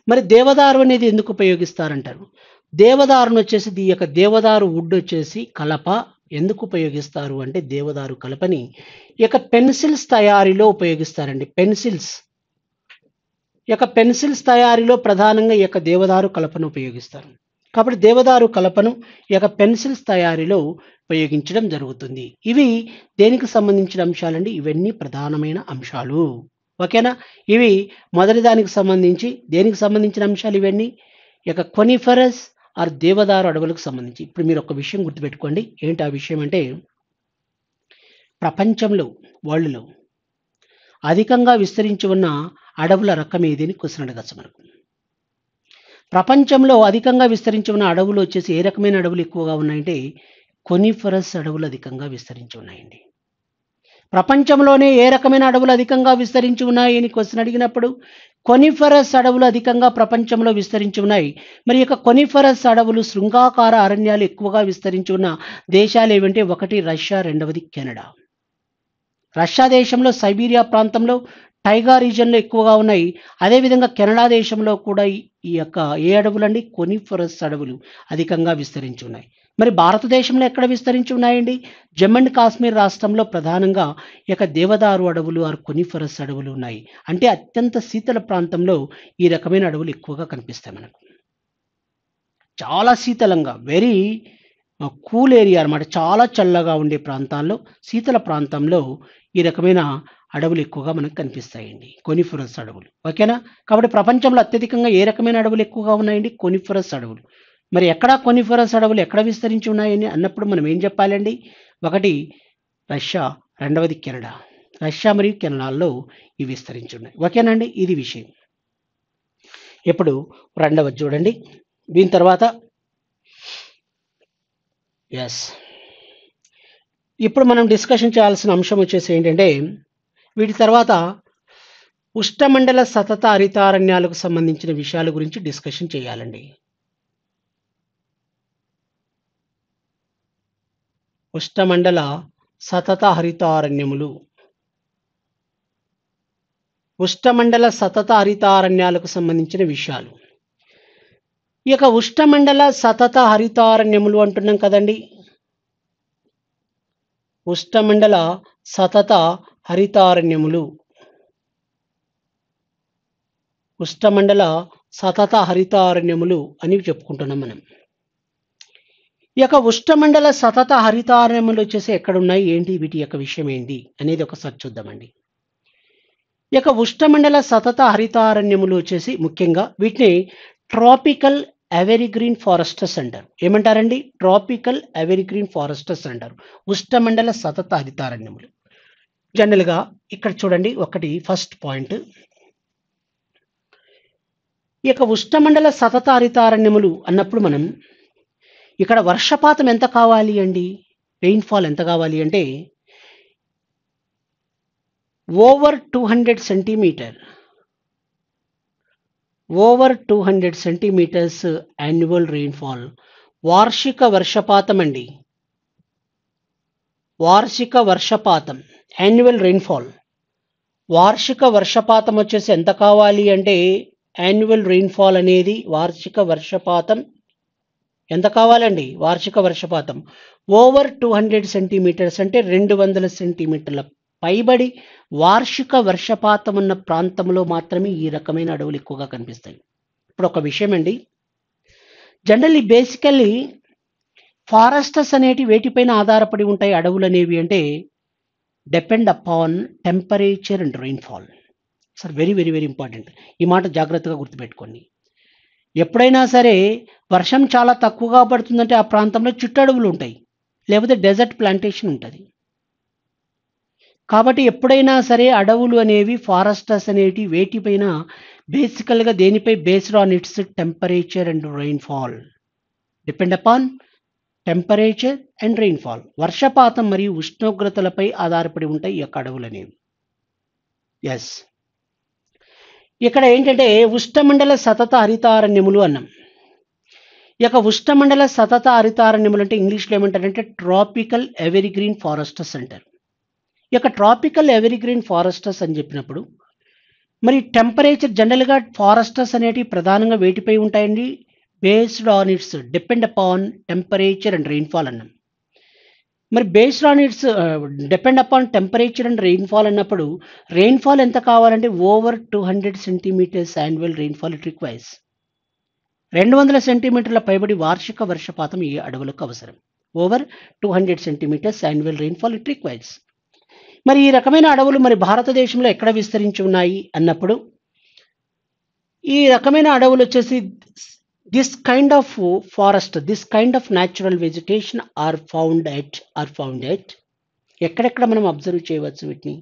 మరి దేవదారు అనేది ఎందుకు ఉపయోగిస్తారంటారు? దేవదారును వచ్చేసి ఈ యొక్క దేవదారు వుడ్ వచ్చేసి కలప ఎందుకు ఉపయోగిస్తారు అంటే దేవదారు కలపని ఈ యొక్క పెన్సిల్స్ తయారీలో ఉపయోగిస్తారండి. పెన్సిల్స్, ఈ యొక్క పెన్సిల్స్ తయారీలో ప్రధానంగా ఈ యొక్క దేవదారు కలపను ఉపయోగిస్తారు. కాబట్టి దేవదారు కలపను ఈ యొక్క పెన్సిల్స్ తయారీలో ఉపయోగించడం జరుగుతుంది. ఇవి దేనికి సంబంధించిన అంశాలండి? ఇవన్నీ ప్రధానమైన అంశాలు. ఓకేనా? ఇవి మొదటి దానికి సంబంధించి దేనికి సంబంధించిన అంశాలు ఇవన్నీ? ఈ యొక్క కొనిఫరస్ ఆర్ దేవదారు అడవులకు సంబంధించి. ఇప్పుడు మీరు ఒక విషయం గుర్తుపెట్టుకోండి. ఏంటి ఆ విషయం అంటే ప్రపంచంలో వరల్డ్లో అధికంగా విస్తరించి ఉన్న అడవుల రకం ఏది అని క్వశ్చన్ అడగచ్చు మనకు. ప్రపంచంలో అధికంగా విస్తరించి ఉన్న అడవులు వచ్చేసి ఏ రకమైన అడవులు ఎక్కువగా ఉన్నాయంటే కొనిఫరస్ అడవులు అధికంగా విస్తరించి ఉన్నాయండి. ప్రపంచంలోనే ఏ రకమైన అడవులు అధికంగా విస్తరించి ఉన్నాయి అని క్వశ్చన్ అడిగినప్పుడు కొనిఫరస్ అడవులు అధికంగా ప్రపంచంలో విస్తరించి ఉన్నాయి. మరి యొక్క కొనిఫరస్ అడవులు శృంగాకార అరణ్యాలు ఎక్కువగా విస్తరించి ఉన్న దేశాలు ఏవంటే ఒకటి రష్యా, రెండవది కెనడా. రష్యా దేశంలో సైబీరియా ప్రాంతంలో టైగా రీజియన్లో ఎక్కువగా ఉన్నాయి. అదేవిధంగా కెనడా దేశంలో కూడా ఈ యొక్క ఏ అడవులండి కొనిఫరస్ అడవులు అధికంగా విస్తరించి ఉన్నాయి. మరి భారతదేశంలో ఎక్కడ విస్తరించి ఉన్నాయండి? జమ్మూ అండ్ కాశ్మీర్ రాష్ట్రంలో ప్రధానంగా ఈ యొక్క దేవదారు అడవులు ఆర్ కొనిఫరస్ అడవులు ఉన్నాయి. అంటే అత్యంత శీతల ప్రాంతంలో ఈ రకమైన అడవులు ఎక్కువగా కనిపిస్తాయి మనకు. చాలా శీతలంగా వెరీ కూల్ ఏరియా అనమాట. చాలా చల్లగా ఉండే ప్రాంతాల్లో శీతల ప్రాంతంలో ఈ రకమైన అడవులు ఎక్కువగా మనకు కనిపిస్తాయండి. కొనిఫరస్ అడవులు. ఓకేనా? కాబట్టి ప్రపంచంలో అత్యధికంగా ఏ రకమైన అడవులు ఎక్కువగా ఉన్నాయండి? కొనిఫరస్ అడవులు. మరి ఎక్కడ కొనిఫరస్ అడవులు ఎక్కడ విస్తరించి ఉన్నాయని అన్నప్పుడు మనం ఏం చెప్పాలండి? ఒకటి రష్యా, రెండవది కెనడా. రష్యా మరియు కెనడాల్లో ఇవి విస్తరించి ఉన్నాయి. ఓకేనండి? ఇది విషయం. ఇప్పుడు రెండవది చూడండి. దీని తర్వాత ఇప్పుడు మనం డిస్కషన్ చేయాల్సిన అంశం వచ్చేసి ఏంటంటే వీటి తర్వాత ఉష్ణమండల సతత హరితారణ్యాలకు సంబంధించిన విషయాల గురించి డిస్కషన్ చేయాలండి. ఉష్ణమండల సతత హరితారణ్యములు, ఉష్ణమండల సతత హరితారణ్యాలకు సంబంధించిన విషయాలు. ఈ యొక్క ఉష్ణమండల సతత హరితారణ్యములు అంటున్నాం కదండి. ఉష్ణమండల సతత హరితారణ్యములు, ఉష్ణమండల సతత హరితారణ్యములు అని చెప్పుకుంటున్నాం మనం. ఈ యొక్క ఉష్ణమండల సతత హరితారణ్యములు వచ్చేసి ఎక్కడున్నాయి, ఏంటి, వీటి యొక్క విషయం ఏంటి అనేది ఒకసారి చూద్దామండి. ఈ యొక్క ఉష్ణమండల సతత హరితారణ్యములు వచ్చేసి ముఖ్యంగా వీటిని ట్రాపికల్ ఎవెర్గ్రీన్ ఫారెస్టర్స్ అంటారు. ఏమంటారండి? ట్రాపికల్ ఎవెర్గ్రీన్ ఫారెస్టర్స్ అంటారు ఉష్ణమండల సతత హరితారణ్యములు. జనరల్గా ఇక్కడ చూడండి, ఒకటి ఫస్ట్ పాయింట్, ఈ యొక్క ఉష్ణమండల సతత హరితారణ్యములు అన్నప్పుడు మనం ఇక్కడ వర్షపాతం ఎంత కావాలి అండి, రెయిన్ఫాల్ ఎంత కావాలి అంటే over 200 centimetre, over 200 centimetres annual rainfall, వార్షిక వర్షపాతం అండి, వార్షిక వర్షపాతం యాన్యువల్ రెయిన్ఫాల్. వార్షిక వర్షపాతం వచ్చేసి ఎంత కావాలి అంటే యాన్యువల్ రెయిన్ఫాల్ అనేది వార్షిక వర్షపాతం ఎంత కావాలండి? వార్షిక వర్షపాతం ఓవర్ 200 సెంటీమీటర్స్ అంటే 200 సెంటీమీటర్ల పైబడి వార్షిక వర్షపాతం ఉన్న ప్రాంతంలో మాత్రమే ఈ రకమైన అడవులు ఎక్కువగా కనిపిస్తాయి. ఇప్పుడు ఒక విషయం అండి, జనరల్లీ బేసికల్లీ ఫారెస్టర్స్ అనేటివి వేటిపైన ఆధారపడి ఉంటాయి అడవులు అనేవి అంటే depend upon temperature and rainfall. Sir very very very important. ఈ మాట జాగ్రత్తగా గుర్తుపెట్టుకోండి. ఎప్పుడైనా సరే వర్షం చాలా తక్కువగా పడుతుందంటే ఆ ప్రాంతంలో చుట్టడవులు ఉంటాయి, లేకపోతే డెజర్ట్ ప్లాంటేషన్ ఉంటుంది. కాబట్టి ఎప్పుడైనా సరే అడవులు అనేవి ఫారెస్టర్స్ అనేవి వేటిపైన బేసికల్గా దేనిపై based on it's temperature and rainfall. Depend upon temperature and rainfall, వర్షపాతం మరియు ఉష్ణోగ్రతలపై ఆధారపడి ఉంటాయి ఈ యొక్క అడవులు అనేవి. ఎస్, ఇక్కడ ఏంటంటే ఉష్ణమండల సతత హరితారణ్యములు అన్నాం. ఈ యొక్క ఉష్ణమండల సతత హరితారణ్యములు అంటే ఇంగ్లీష్లో ఏమంటారంటే ట్రాపికల్ ఎవెర్గ్రీన్ ఫారెస్టర్స్ అంటారు. ఈ యొక్క ట్రాపికల్ ఎవెర్గ్రీన్ ఫారెస్టర్స్ అని చెప్పినప్పుడు మరి టెంపరేచర్ జనరల్గా ఫారెస్టర్స్ అనేటివి ప్రధానంగా వేటిపై ఉంటాయండి? Based on its depend upon temperature and rainfall అన్నాం. మరి based on its depend upon temperature and rainfall అన్నప్పుడు రెయిన్ఫాల్ ఎంత కావాలంటే over 200 centimetres annual rainfall it requires. 200 సెంటీమీటర్ల పైబడి వార్షిక వర్షపాతం ఈ అడవులకు అవసరం. Over 200 centimetres annual rainfall it requires. మరి ఈ రకమైన అడవులు మరి భారతదేశంలో ఎక్కడ విస్తరించి ఉన్నాయి అన్నప్పుడు ఈ రకమైన అడవులు వచ్చేసి this kind of forest, this kind of natural vegetation are found at ఎక్కడెక్కడ మనం అబ్జర్వ్ చేయవచ్చు వీటిని?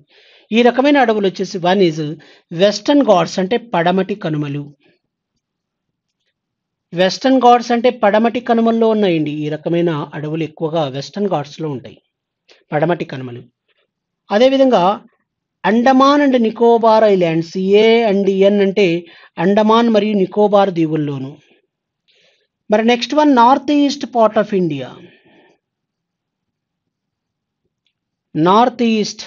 ఈ రకమైన అడవులు వచ్చేసి వన్ ఈజ్ వెస్టర్న్ ఘాట్స్ అంటే పడమటి కనుమలు, వెస్టర్న్ ఘాట్స్ అంటే పడమటి కనుమల్లో ఉన్నాయండి. ఈ రకమైన అడవులు ఎక్కువగా వెస్టర్న్ ఘాట్స్‌లో ఉంటాయి. పడమటి కనుమలు. అదేవిధంగా Andaman and Nicobar islands A and N అంటే అండమాన్ మరియు నికోబార్ దీవుల్లోను. మరి next one north east part of India. North east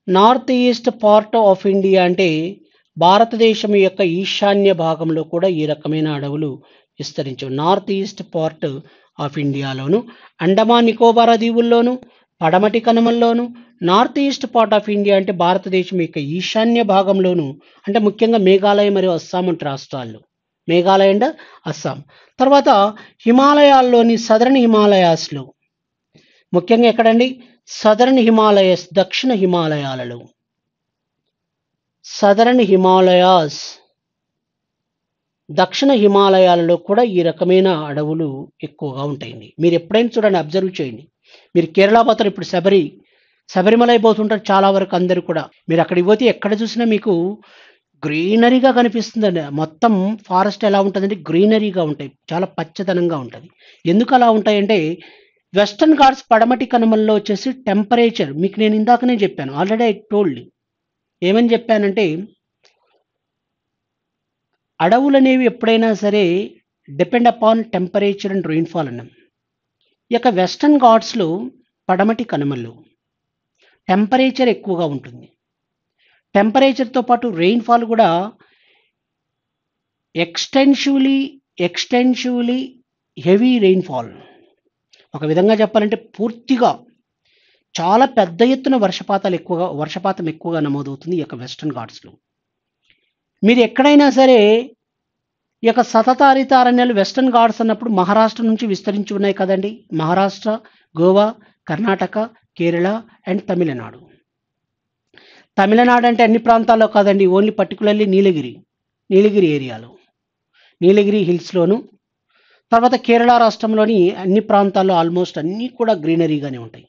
north east part of India అంటే భారతదేశం యొక్క ఈశాన్య భాగంలో కూడా ఈ రకమైన అడవులు విస్తరించవు. నార్త్ ఈస్ట్ పార్ట్ ఆఫ్ ఇండియాలోను, అండమాన్ నికోబార్ దీవుల్లోను, పడమటి కనుమల్లోను, north east part of India అంటే భారతదేశం యొక్క ఈశాన్య భాగంలోను, అంటే ముఖ్యంగా మేఘాలయ మరియు అస్సాం వంటి రాష్ట్రాల్లో. మేఘాలయ అండ్ అస్సాం. తర్వాత హిమాలయాల్లోని సదరన్ హిమాలయాస్లో, ముఖ్యంగా ఎక్కడండి? సదరన్ హిమాలయస్, దక్షిణ హిమాలయాలలో. సదరన్ హిమాలయాస్, దక్షిణ హిమాలయాలలో కూడా ఈ రకమైన అడవులు ఎక్కువగా ఉంటాయండి. మీరు ఎప్పుడైనా చూడండి, అబ్జర్వ్ చేయండి. మీరు కేరళ పోతారు, ఇప్పుడు శబరిమల అయిపోతుంటారు చాలా వరకు అందరూ కూడా. మీరు అక్కడికి పోతే ఎక్కడ చూసినా మీకు గ్రీనరీగా కనిపిస్తుందండి. మొత్తం ఫారెస్ట్ ఎలా ఉంటుందంటే గ్రీనరీగా ఉంటాయి, చాలా పచ్చదనంగా ఉంటుంది. ఎందుకు అలా ఉంటాయంటే వెస్టర్న్ ఘాట్స్ పడమటి కనుమల్లో వచ్చేసి టెంపరేచర్, మీకు నేను ఇందాకనే చెప్పాను, ఆల్రెడీ ఐ టోల్డ్. ఏమని చెప్పానంటే అడవులు అనేవి ఎప్పుడైనా సరే depend upon temperature and rainfall అన్నాం. ఈ యొక్క వెస్టర్న్ ఘాట్స్లో పడమటి కనుమల్లో టెంపరేచర్ ఎక్కువగా ఉంటుంది. టెంపరేచర్తో పాటు రెయిన్ఫాల్ కూడా ఎక్స్టెన్సివ్లీ హెవీ రెయిన్ఫాల్. ఒక విధంగా చెప్పాలంటే పూర్తిగా చాలా పెద్ద ఎత్తున వర్షపాతం ఎక్కువగా నమోదవుతుంది ఈ యొక్క వెస్టర్న్ ఘాట్స్లో. మీరు ఎక్కడైనా సరే ఈ యొక్క సతత హరిత అరణ్యాలు వెస్టర్న్ ఘాట్స్ అన్నప్పుడు మహారాష్ట్ర నుంచి విస్తరించి ఉన్నాయి కదండి. మహారాష్ట్ర, గోవా, కర్ణాటక, కేరళ అండ్ తమిళనాడు. తమిళనాడు అంటే అన్ని ప్రాంతాల్లో కాదండి, ఓన్లీ పర్టికులర్లీ నీలగిరి ఏరియాలో, నీలగిరి హిల్స్లోను. తర్వాత కేరళ రాష్ట్రంలోని అన్ని ప్రాంతాల్లో ఆల్మోస్ట్ అన్నీ కూడా గ్రీనరీగానే ఉంటాయి.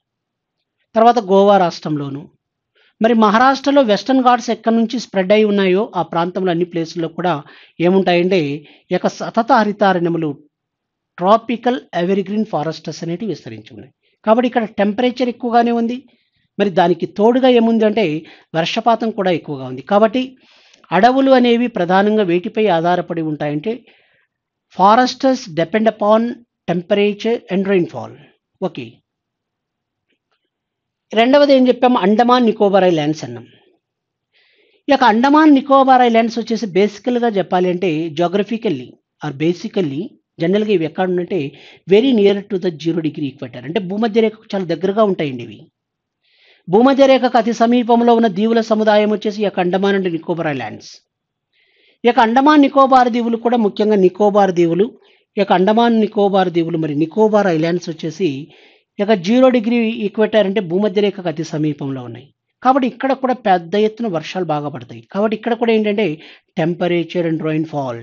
తర్వాత గోవా రాష్ట్రంలోను. మరి మహారాష్ట్రలో వెస్టర్న్ ఘాట్స్ ఎక్కడి నుంచి స్ప్రెడ్ అయి ఉన్నాయో ఆ ప్రాంతంలో అన్ని ప్లేసుల్లో కూడా ఏముంటాయంటే ఈ యొక్క సతత హరితారణ్యములు, ట్రాపికల్ ఎవర్గ్రీన్ ఫారెస్టర్స్ అనేటివి విస్తరించి ఉన్నాయి. కాబట్టి ఇక్కడ టెంపరేచర్ ఎక్కువగానే ఉంది. మరి దానికి తోడుగా ఏముంది అంటే వర్షపాతం కూడా ఎక్కువగా ఉంది. కాబట్టి అడవులు అనేవి ప్రధానంగా వేటిపై ఆధారపడి ఉంటాయంటే foresters depend upon temperature and rainfall. Okay. రెండవది ఏం చెప్పాము? అండమాన్ నికోబార్ ఐలాండ్స్ అన్నాం. ఈ యొక్క అండమాన్ నికోబార్ ఐలాండ్స్ వచ్చేసి బేసికల్గా చెప్పాలి అంటే బేసికల్లీ జనరల్గా ఇవి ఎక్కడ ఉంటే very near to the 0 degree equator, అంటే భూమధ్య రేఖకు చాలా దగ్గరగా ఉంటాయండి ఇవి. భూమధ్య రేఖకు అతి సమీపంలో ఉన్న దీవుల సముదాయం వచ్చేసి ఈ యొక్క అండమాన్ అండ్ నికోబార్ ఐలాండ్స్. ఈ యొక్క అండమాన్ నికోబార్ దీవులు కూడా ముఖ్యంగా నికోబార్ దీవులు, ఈ యొక్క అండమాన్ నికోబార్ దీవులు మరి నికోబార్ ఐలాండ్స్ వచ్చేసి ఈ యొక్క 0 డిగ్రీ ఈక్వేటర్ అంటే భూమధ్య రేఖకు అతి సమీపంలో ఉన్నాయి. కాబట్టి ఇక్కడ కూడా పెద్ద ఎత్తున వర్షాలు బాగా పడతాయి. కాబట్టి ఇక్కడ కూడా ఏంటంటే టెంపరేచర్ అండ్ రెయిన్ఫాల్.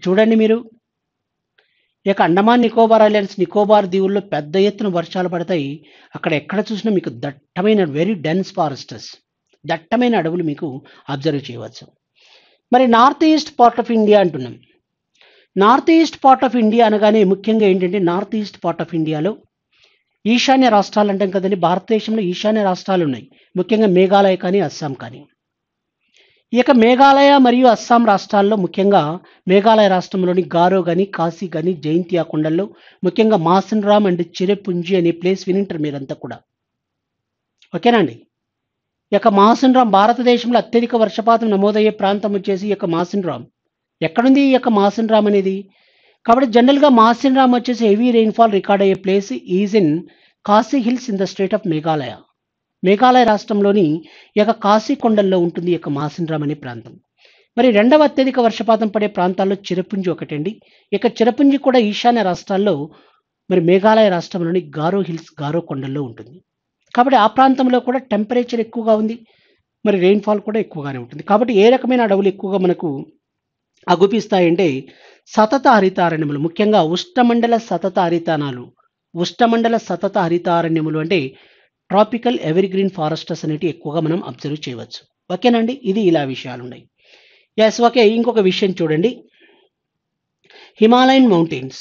చూడండి మీరు, ఈ యొక్క అండమాన్ నికోబార్ ఐలాండ్స్, నికోబార్ దీవుల్లో పెద్ద ఎత్తున వర్షాలు పడతాయి. అక్కడ ఎక్కడ చూసినా మీకు దట్టమైన వెరీ డెన్స్ ఫారెస్టర్స్, దట్టమైన అడవులు మీకు అబ్జర్వ్ చేయవచ్చు. మరి north east part of India అంటున్నాం. North east part of India అనగానే ముఖ్యంగా ఏంటంటే నార్త్ ఈస్ట్ పార్ట్ ఆఫ్ ఇండియాలో ఈశాన్య రాష్ట్రాలు అంటాం కదండి. భారతదేశంలో ఈశాన్య రాష్ట్రాలు ఉన్నాయి, ముఖ్యంగా మేఘాలయ కానీ అస్సాం కానీ. ఈ యొక్క మేఘాలయ మరియు అస్సాం రాష్ట్రాల్లో ముఖ్యంగా మేఘాలయ రాష్ట్రంలోని గారో కానీ, కాశీ కానీ, జైంతియా కొండల్లో ముఖ్యంగా మాసిన్రామ్ అండ్ చిరెపుంజి అనే ప్లేస్ వినింటారు మీరంతా కూడా. ఓకేనా అండి? ఈ యొక్క మాసిన్రామ్ భారతదేశంలో అత్యధిక వర్షపాతం నమోదయ్యే ప్రాంతం వచ్చేసి ఈ యొక్క మాసిన్రామ్. ఎక్కడుంది ఈ యొక్క మాసిన్రామ్ అనేది? కాబట్టి జనరల్గా మాసిన్రామ్ వచ్చేసి హెవీ రెయిన్ఫాల్ రికార్డ్ అయ్యే place is in Kashi hills in the state of Meghalaya. Meghalaya రాష్ట్రంలోని ఈ యొక్క కాశీ కొండల్లో ఉంటుంది ఈ యొక్క మాసిన్రామ్ అనే ప్రాంతం. మరి రెండవ అత్యధిక వర్షపాతం పడే ప్రాంతాల్లో చిరపుంజి ఒకటండి. ఇక చిరపుంజి కూడా ఈశాన్య రాష్ట్రాల్లో మరి మేఘాలయ రాష్ట్రంలోని గారో హిల్స్, గారో కొండల్లో ఉంటుంది. కాబట్టి ఆ ప్రాంతంలో కూడా టెంపరేచర్ ఎక్కువగా ఉంది, మరి రెయిన్ఫాల్ కూడా ఎక్కువగానే ఉంటుంది. కాబట్టి ఏ రకమైన అడవులు ఎక్కువగా మనకు అగుపిస్తాయంటే సతత హరితారణ్యములు, ముఖ్యంగా ఉష్ణమండల సతత హరితారణ్యములు అంటే ట్రాపికల్ ఎవర్గ్రీన్ ఫారెస్టర్స్ అనేటివి ఎక్కువగా మనం అబ్జర్వ్ చేయవచ్చు. ఓకేనండి? ఇది ఇలా విషయాలు ఉన్నాయి. ఎస్. ఓకే. ఇంకొక విషయం చూడండి. Himalayan mountains.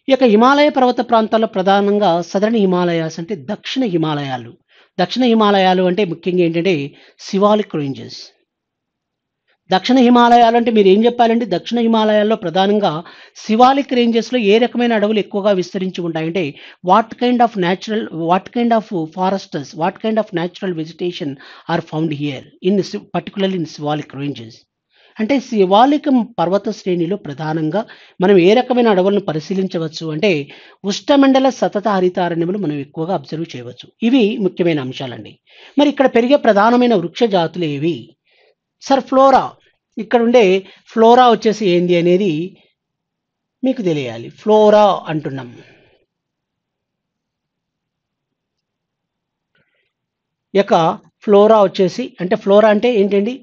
ఈ యొక్క హిమాలయ పర్వత ప్రాంతాల్లో ప్రధానంగా సదరన్ హిమాలయాస్ అంటే దక్షిణ హిమాలయాలు. దక్షిణ హిమాలయాలు అంటే ముఖ్యంగా ఏంటంటే సివాలిక్ రేంజెస్. దక్షిణ హిమాలయాలు అంటే మీరేం చెప్పాలండి? దక్షిణ హిమాలయాల్లో ప్రధానంగా శివాలిక్ రేంజెస్‌లో ఏ రకమైన అడవులు ఎక్కువగా విస్తరించి ఉంటాయంటే, what kind of forests, what kind of natural vegetation are found here particularly in Shivalik ranges. అంటే శివాలిక్ పర్వత శ్రేణిలో ప్రధానంగా మనం ఏ రకమైన అడవులను పరిశీలించవచ్చు అంటే, ఉష్ణమండల సతత హరితారణ్యములు మనం ఎక్కువగా అబ్జర్వ్ చేయవచ్చు. ఇవి ముఖ్యమైన అంశాలండి. మరి ఇక్కడ పెరిగే ప్రధానమైన వృక్ష జాతులు ఏవి? Sir flora. ఇక్కడుండే ఫ్లోరా వచ్చేసి ఏంది అనేది మీకు తెలియాలి. ఫ్లోరా అంటున్నాం. ఇక ఫ్లోరా వచ్చేసి అంటే ఫ్లోరా అంటే ఏంటండి?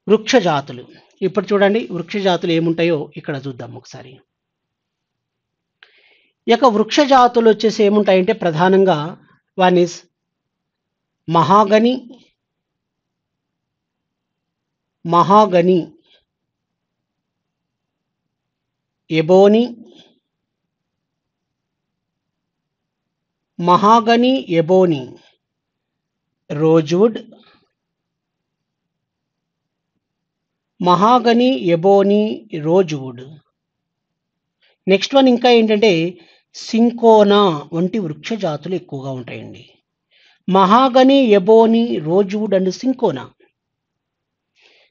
వృక్ష జాతులు. ఇప్పుడు చూడండి వృక్ష జాతులు ఏముంటాయో ఇక్కడ చూద్దాం ఒకసారి. ఇక వృక్ష జాతులు వచ్చేసి ఏముంటాయంటే ప్రధానంగా one is mahogany, mahogany, ebony, mahogany, ebony, rosewood, mahogany, ebony, rosewood. Next one ఇంకా ఏంటంటే సింకోనా వంటి వృక్ష జాతులు ఎక్కువగా ఉంటాయండి. Mahogany, ebony, rosewood and cinchona.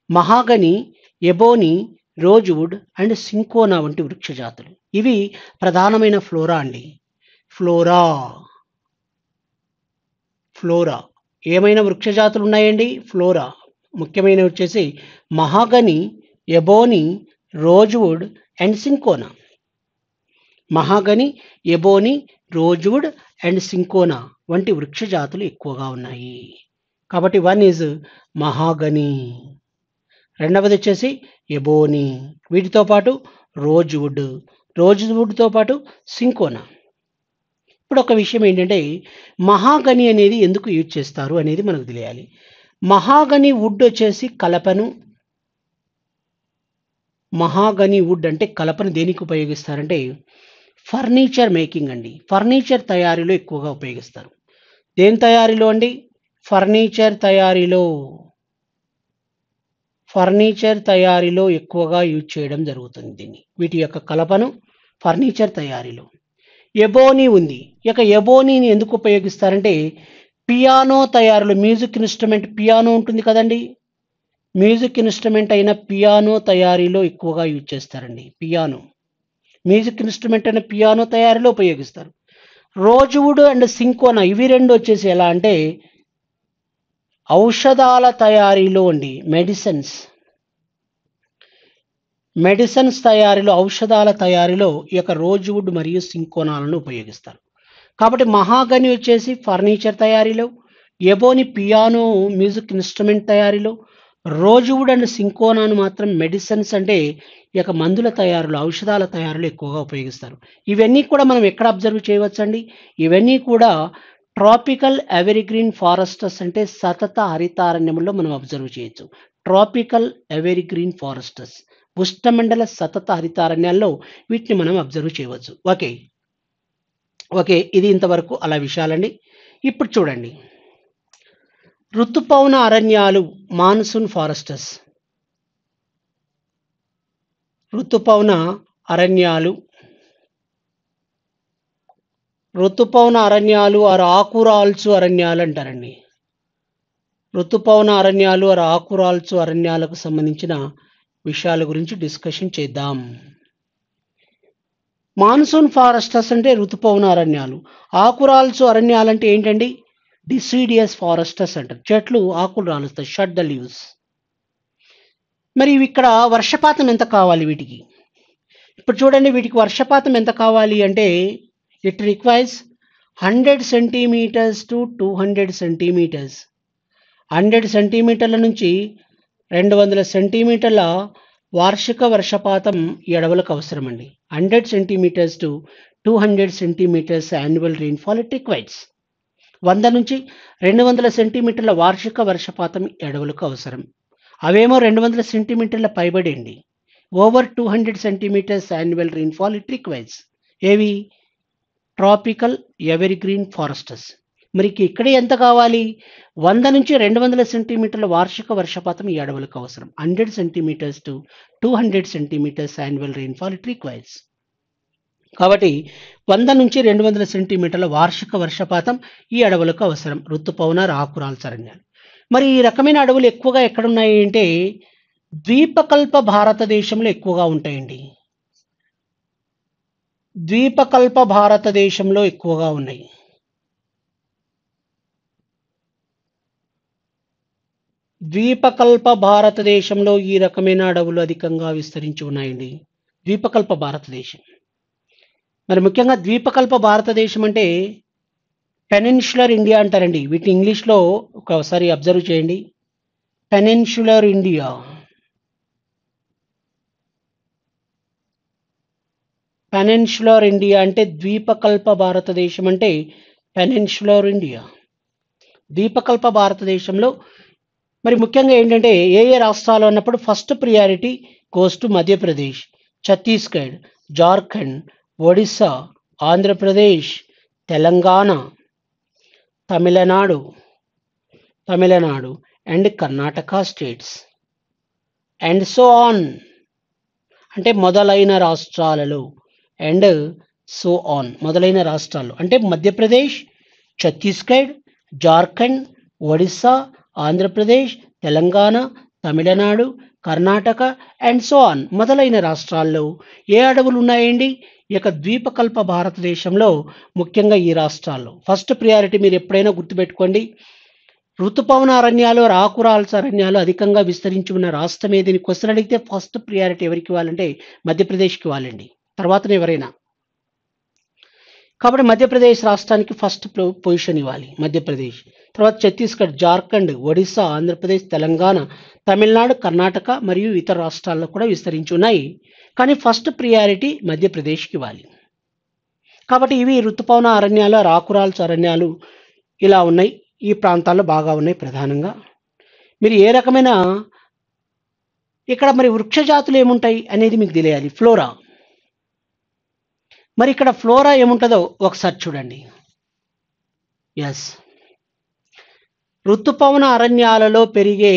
Mahogany, ebony, rosewood and cinchona వంటి వృక్ష జాతులు. ఇవి ప్రధానమైన ఫ్లోరా అండి. ఫ్లోరా. ఫ్లోరా. ఏమైనా వృక్ష జాతులు ఉన్నాయండి? ఫ్లోరా. ముఖ్యమైనవి వచ్చేసి mahogany, ebony, rosewood and cinchona. Mahogany, ebony, rosewood and cinchona వంటి వృక్ష జాతులు ఎక్కువగా ఉన్నాయి. కాబట్టి వన్ ఈజ్ మహాగని. రెండవది వచ్చేసి ఎబోని. వీటితో పాటు రోజ్‌వుడ్. రోజ్‌వుడ్‌తో పాటు సింకోనా. ఇప్పుడు ఒక విషయం ఏంటంటే మహాగని అనేది ఎందుకు యూజ్ చేస్తారు అనేది మనకు తెలియాలి. మహాగని వుడ్ వచ్చేసి కలపను, మహాగని వుడ్ అంటే కలపను దేనికి ఉపయోగిస్తారంటే ఫర్నిచర్ మేకింగ్ అండి. ఫర్నిచర్ తయారీలో ఎక్కువగా ఉపయోగిస్తారు. దేని తయారీలో అండి? ఫర్నిచర్ తయారీలో. ఫర్నిచర్ తయారీలో ఎక్కువగా యూజ్ చేయడం జరుగుతుంది దీన్ని. వీటి యొక్క కలపను ఫర్నిచర్ తయారీలో. ఎబోని ఉంది. ఇక ఎబోనీని ఎందుకు ఉపయోగిస్తారంటే పియానో తయారీలో మ్యూజిక్ ఇన్‌స్ట్రుమెంట్ పియానో ఉంటుంది కదండీ! మ్యూజిక్ ఇన్‌స్ట్రుమెంట్ అయిన పియానో తయారీలో ఎక్కువగా యూజ్ చేస్తారండి. పియానో. మ్యూజిక్ ఇన్‌స్ట్రుమెంట్ అయిన పియానో తయారీలో ఉపయోగిస్తారు. రోజ్‌వుడ్ అండ్ సింకోనా ఇవి 2 వచ్చేసి ఎలా అంటే ఔషధాల తయారీలో అండి. మెడిసిన్స్ తయారీలో, ఔషధాల తయారీలో ఈ యొక్క రోజ్‌వుడ్ మరియు సింకోనాలను ఉపయోగిస్తారు. కాబట్టి మహాగని వచ్చేసి ఫర్నిచర్ తయారీలో, ఎబోని పియానో మ్యూజిక్ ఇన్‌స్ట్రుమెంట్ తయారీలో, రోజ్‌వుడ్ అండ్ సింకోనాను మాత్రం మెడిసిన్స్ అంటే ఈ యొక్క మందుల తయారీలో, ఔషధాల తయారీలో ఎక్కువగా ఉపయోగిస్తారు. ఇవన్నీ కూడా మనం ఎక్కడ అబ్జర్వ్ చేయవచ్చండి? ఇవన్నీ కూడా ట్రాపికల్ ఎవర్‌గ్రీన్ ఫారెస్ట్స్ అంటే సతత హరితారణ్యములో మనం అబ్జర్వ్ చేయొచ్చు. ట్రాపికల్ ఎవర్‌గ్రీన్ ఫారెస్ట్స్ ఉష్ణమండల సతత హరితారణ్యాల్లో వీటిని మనం అబ్జర్వ్ చేయవచ్చు. ఓకే. ఓకే. ఇది ఇంతవరకు అలా విషయాలండి. ఇప్పుడు చూడండి. ఋతుపవన అరణ్యాలు మాన్సూన్ ఫారెస్ట్స్. ఋతుపవన అరణ్యాలు. ఋతుపవన అరణ్యాలు ఆర్ ఆకురాల్చు అరణ్యాలు అంటారండి. ఋతుపవన అరణ్యాలు ఆర్ ఆకురాల్చు అరణ్యాలకు సంబంధించిన విషయాల గురించి డిస్కషన్ చేద్దాం. మాన్సూన్ ఫారెస్ట్స్ అంటే ఋతుపవన అరణ్యాలు. ఆకురాల్చు అరణ్యాలు అంటే ఏంటండి? డిసిడియస్ ఫారెస్ట్స్ అంటారు. చెట్లు ఆకులు రాలుస్తాయి. Shut the leaves. మరి ఇవి ఇక్కడ వర్షపాతం ఎంత కావాలి వీటికి? ఇప్పుడు చూడండి వీటికి వర్షపాతం ఎంత కావాలి అంటే it requires 100 centimetres to 200 centimetres. 100 సెంటీమీటర్ల నుంచి 200 సెంటీమీటర్ల వార్షిక వర్షపాతం ఈ అడవులకు అవసరమండి. 100 centimetres to 200 centimetres annual rainfall it requires. 100 నుంచి 200 సెంటీమీటర్ల వార్షిక వర్షపాతం ఈ అడవులకు అవసరం. అవేమో 200 సెంటీమీటర్ల పైబడి అండి. Over 200 centimetres annual rainfall it requires. ఏవి? Tropical evergreen forests. మరి ఇక్కడ ఎంత కావాలి? 100-200 సెంటీమీటర్ల వార్షిక వర్షపాతం ఈ అడవులకు అవసరం. 100 centimetres to 200 centimetres annual rainfall it requires. కాబట్టి 100-200 సెంటీమీటర్ల వార్షిక వర్షపాతం ఈ అడవులకు అవసరం. ఋతుపవన ఆకురాల్చ అరణ్యాలు. మరి ఈ రకమైన అడవులు ఎక్కువగా ఎక్కడున్నాయి అంటే ద్వీపకల్ప భారతదేశంలో ఎక్కువగా ఉంటాయండి. ద్వీపకల్ప భారతదేశంలో ఎక్కువగా ఉన్నాయి. ద్వీపకల్ప భారతదేశంలో ఈ రకమైన అడవులు అధికంగా విస్తరించి ఉన్నాయండి. ద్వీపకల్ప భారతదేశం. మరి ముఖ్యంగా ద్వీపకల్ప భారతదేశం అంటే పెనిన్సులర్ ఇండియా అంటారండి. వీటిని ఇంగ్లీష్‌లో ఒకసారి అబ్జర్వ్ చేయండి. Peninsular India. పెనిన్సులర్ ఇండియా అంటే ద్వీపకల్ప భారతదేశం అంటే పెనిన్సులర్ ఇండియా. ద్వీపకల్ప భారతదేశంలో మరి ముఖ్యంగా ఏంటంటే ఏ రాష్ట్రాలు అన్నప్పుడు first priority goes to Madhya Pradesh, Chhattisgarh, Jharkhand, Odisha, Andhra Pradesh, Telangana, Tamil Nadu and Karnataka states and so on. అంటే మొదలైన రాష్ట్రాలలో అండ్ సో ఆన్ మొదలైన రాష్ట్రాలు అంటే Madhya Pradesh, Chhattisgarh, Jharkhand, Odisha, Andhra Pradesh, Telangana, Tamil Nadu, Karnataka and so on మొదలైన రాష్ట్రాల్లో ఏ అడవులు ఉన్నాయండి? ఈ యొక్క ద్వీపకల్ప భారతదేశంలో ముఖ్యంగా ఈ రాష్ట్రాల్లో ఫస్ట్ ప్రియారిటీ మీరు ఎప్పుడైనా గుర్తుపెట్టుకోండి. ఋతుపవన అరణ్యాలు, ఆకురాల్చ అరణ్యాలు అధికంగా విస్తరించి ఉన్న రాష్ట్రం ఏదని క్వశ్చన్ అడిగితే ఫస్ట్ ప్రియారిటీ ఎవరికి ఇవ్వాలంటే మధ్యప్రదేశ్కి ఇవ్వాలండి. తర్వాతనే ఎవరైనా. కాబట్టి మధ్యప్రదేశ్ రాష్ట్రానికి ఫస్ట్ పొజిషన్ ఇవ్వాలి మధ్యప్రదేశ్. తర్వాత ఛత్తీస్గఢ్, జార్ఖండ్, ఒడిస్సా, ఆంధ్రప్రదేశ్, తెలంగాణ, తమిళనాడు, కర్ణాటక మరియు ఇతర రాష్ట్రాల్లో కూడా విస్తరించి ఉన్నాయి. కానీ ఫస్ట్ ప్రియారిటీ మధ్యప్రదేశ్కి ఇవ్వాలి. కాబట్టి ఇవి ఋతుపవన అరణ్యాలు, ఆకురాల్చ అరణ్యాలు ఇలా ఉన్నాయి. ఈ ప్రాంతాల్లో బాగా ఉన్నాయి ప్రధానంగా. మీరు ఏ రకమైన ఇక్కడ మరి వృక్ష జాతులు ఏముంటాయి అనేది మీకు తెలియాలి. ఫ్లోరా. మరి ఇక్కడ ఫ్లోరా ఏముంటుందో ఒకసారి చూడండి. ఎస్, ఋతుపవన అరణ్యాలలో పెరిగే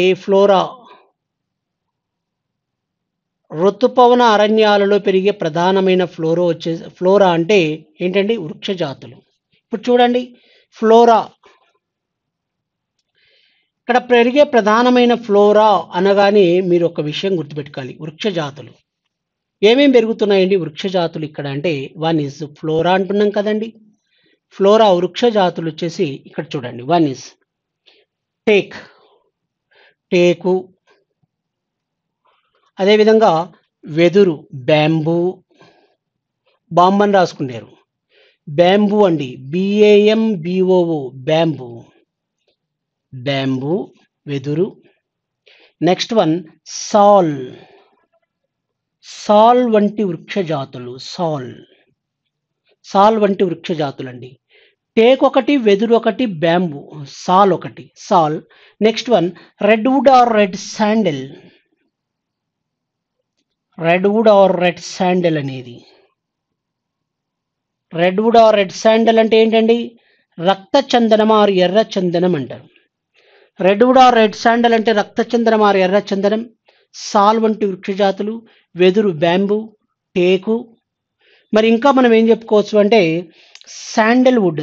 ఋతుపవన అరణ్యాలలో పెరిగే ప్రధానమైన ఫ్లోరా అంటే ఏంటండి? వృక్ష జాతులు. ఇప్పుడు చూడండి ఫ్లోరా. ఇక్కడ పెరిగే ప్రధానమైన ఫ్లోరా అనగానే మీరు ఒక విషయం గుర్తుపెట్టుకోవాలి. వృక్ష జాతులు ఏమేమి పెరుగుతున్నాయండి వృక్ష జాతులు ఇక్కడ అంటే వన్ ఇస్ ఫ్లోరా అంటున్నాం కదండి. ఫ్లోరా వృక్ష జాతులు వచ్చేసి ఇక్కడ చూడండి. వన్ ఇస్ టేకు, అదేవిధంగా వెదురు, బాంబు అని రాసుకుంటారు. బ్యాంబూ అండి, BAMBOO, బ్యాంబూ వెదురు. నెక్స్ట్ వన్ సాల్ వంటి వృక్ష జాతులు. సాల్ వంటి వృక్ష జాతులు అండి. టేక్ ఒకటి, వెదురు ఒకటి, బ్యాంబూ, సాల్ ఒకటి. Next one redwood or red sandal అనేది. రెడ్వుడ్ ఆర్ రెడ్ శాండల్ అంటే ఏంటండి? రక్త చందనం ఆరు ఎర్ర చందనం అంటారు. రెడ్వుడ్ ఆర్ రెడ్ శాండల్ అంటే రక్త చందనం ఆరు ఎర్ర చందనం. సాల్ వంటి వృక్ష జాతులు, వెదురు, బ్యాంబూ, టేకు. మరి ఇంకా మనం ఏం చెప్పుకోవచ్చు అంటే శాండల్వుడ్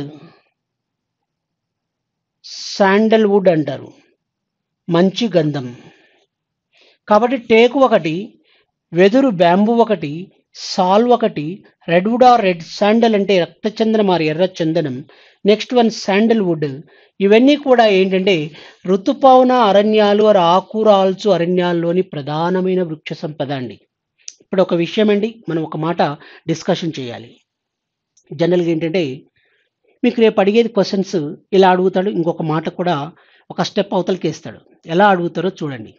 అంటారు, మంచి గంధం. కాబట్టి టేకు ఒకటి, వెదురు, బ్యాంబూ ఒకటి, సాల్ ఒకటి, రెడ్వుడ్ ఆర్ రెడ్ శాండల్ అంటే రక్త చందనం ఆరు ఎర్ర చందనం. Next one sandalwood. ఇవన్నీ కూడా ఏంటంటే ఋతుపవన అరణ్యాలు, ఆకురాల్చు అరణ్యాల్లోని ప్రధానమైన వృక్ష సంపద అండి. ఇప్పుడు ఒక విషయం అండి, మనం ఒక మాట డిస్కషన్ చేయాలి. జనరల్గా ఏంటంటే మీకు రేపు అడిగేది క్వశ్చన్స్ ఇలా అడుగుతాడు, ఇంకొక మాట కూడా ఒక స్టెప్ అవతలకి వేస్తాడు. ఎలా అడుగుతారో చూడండి.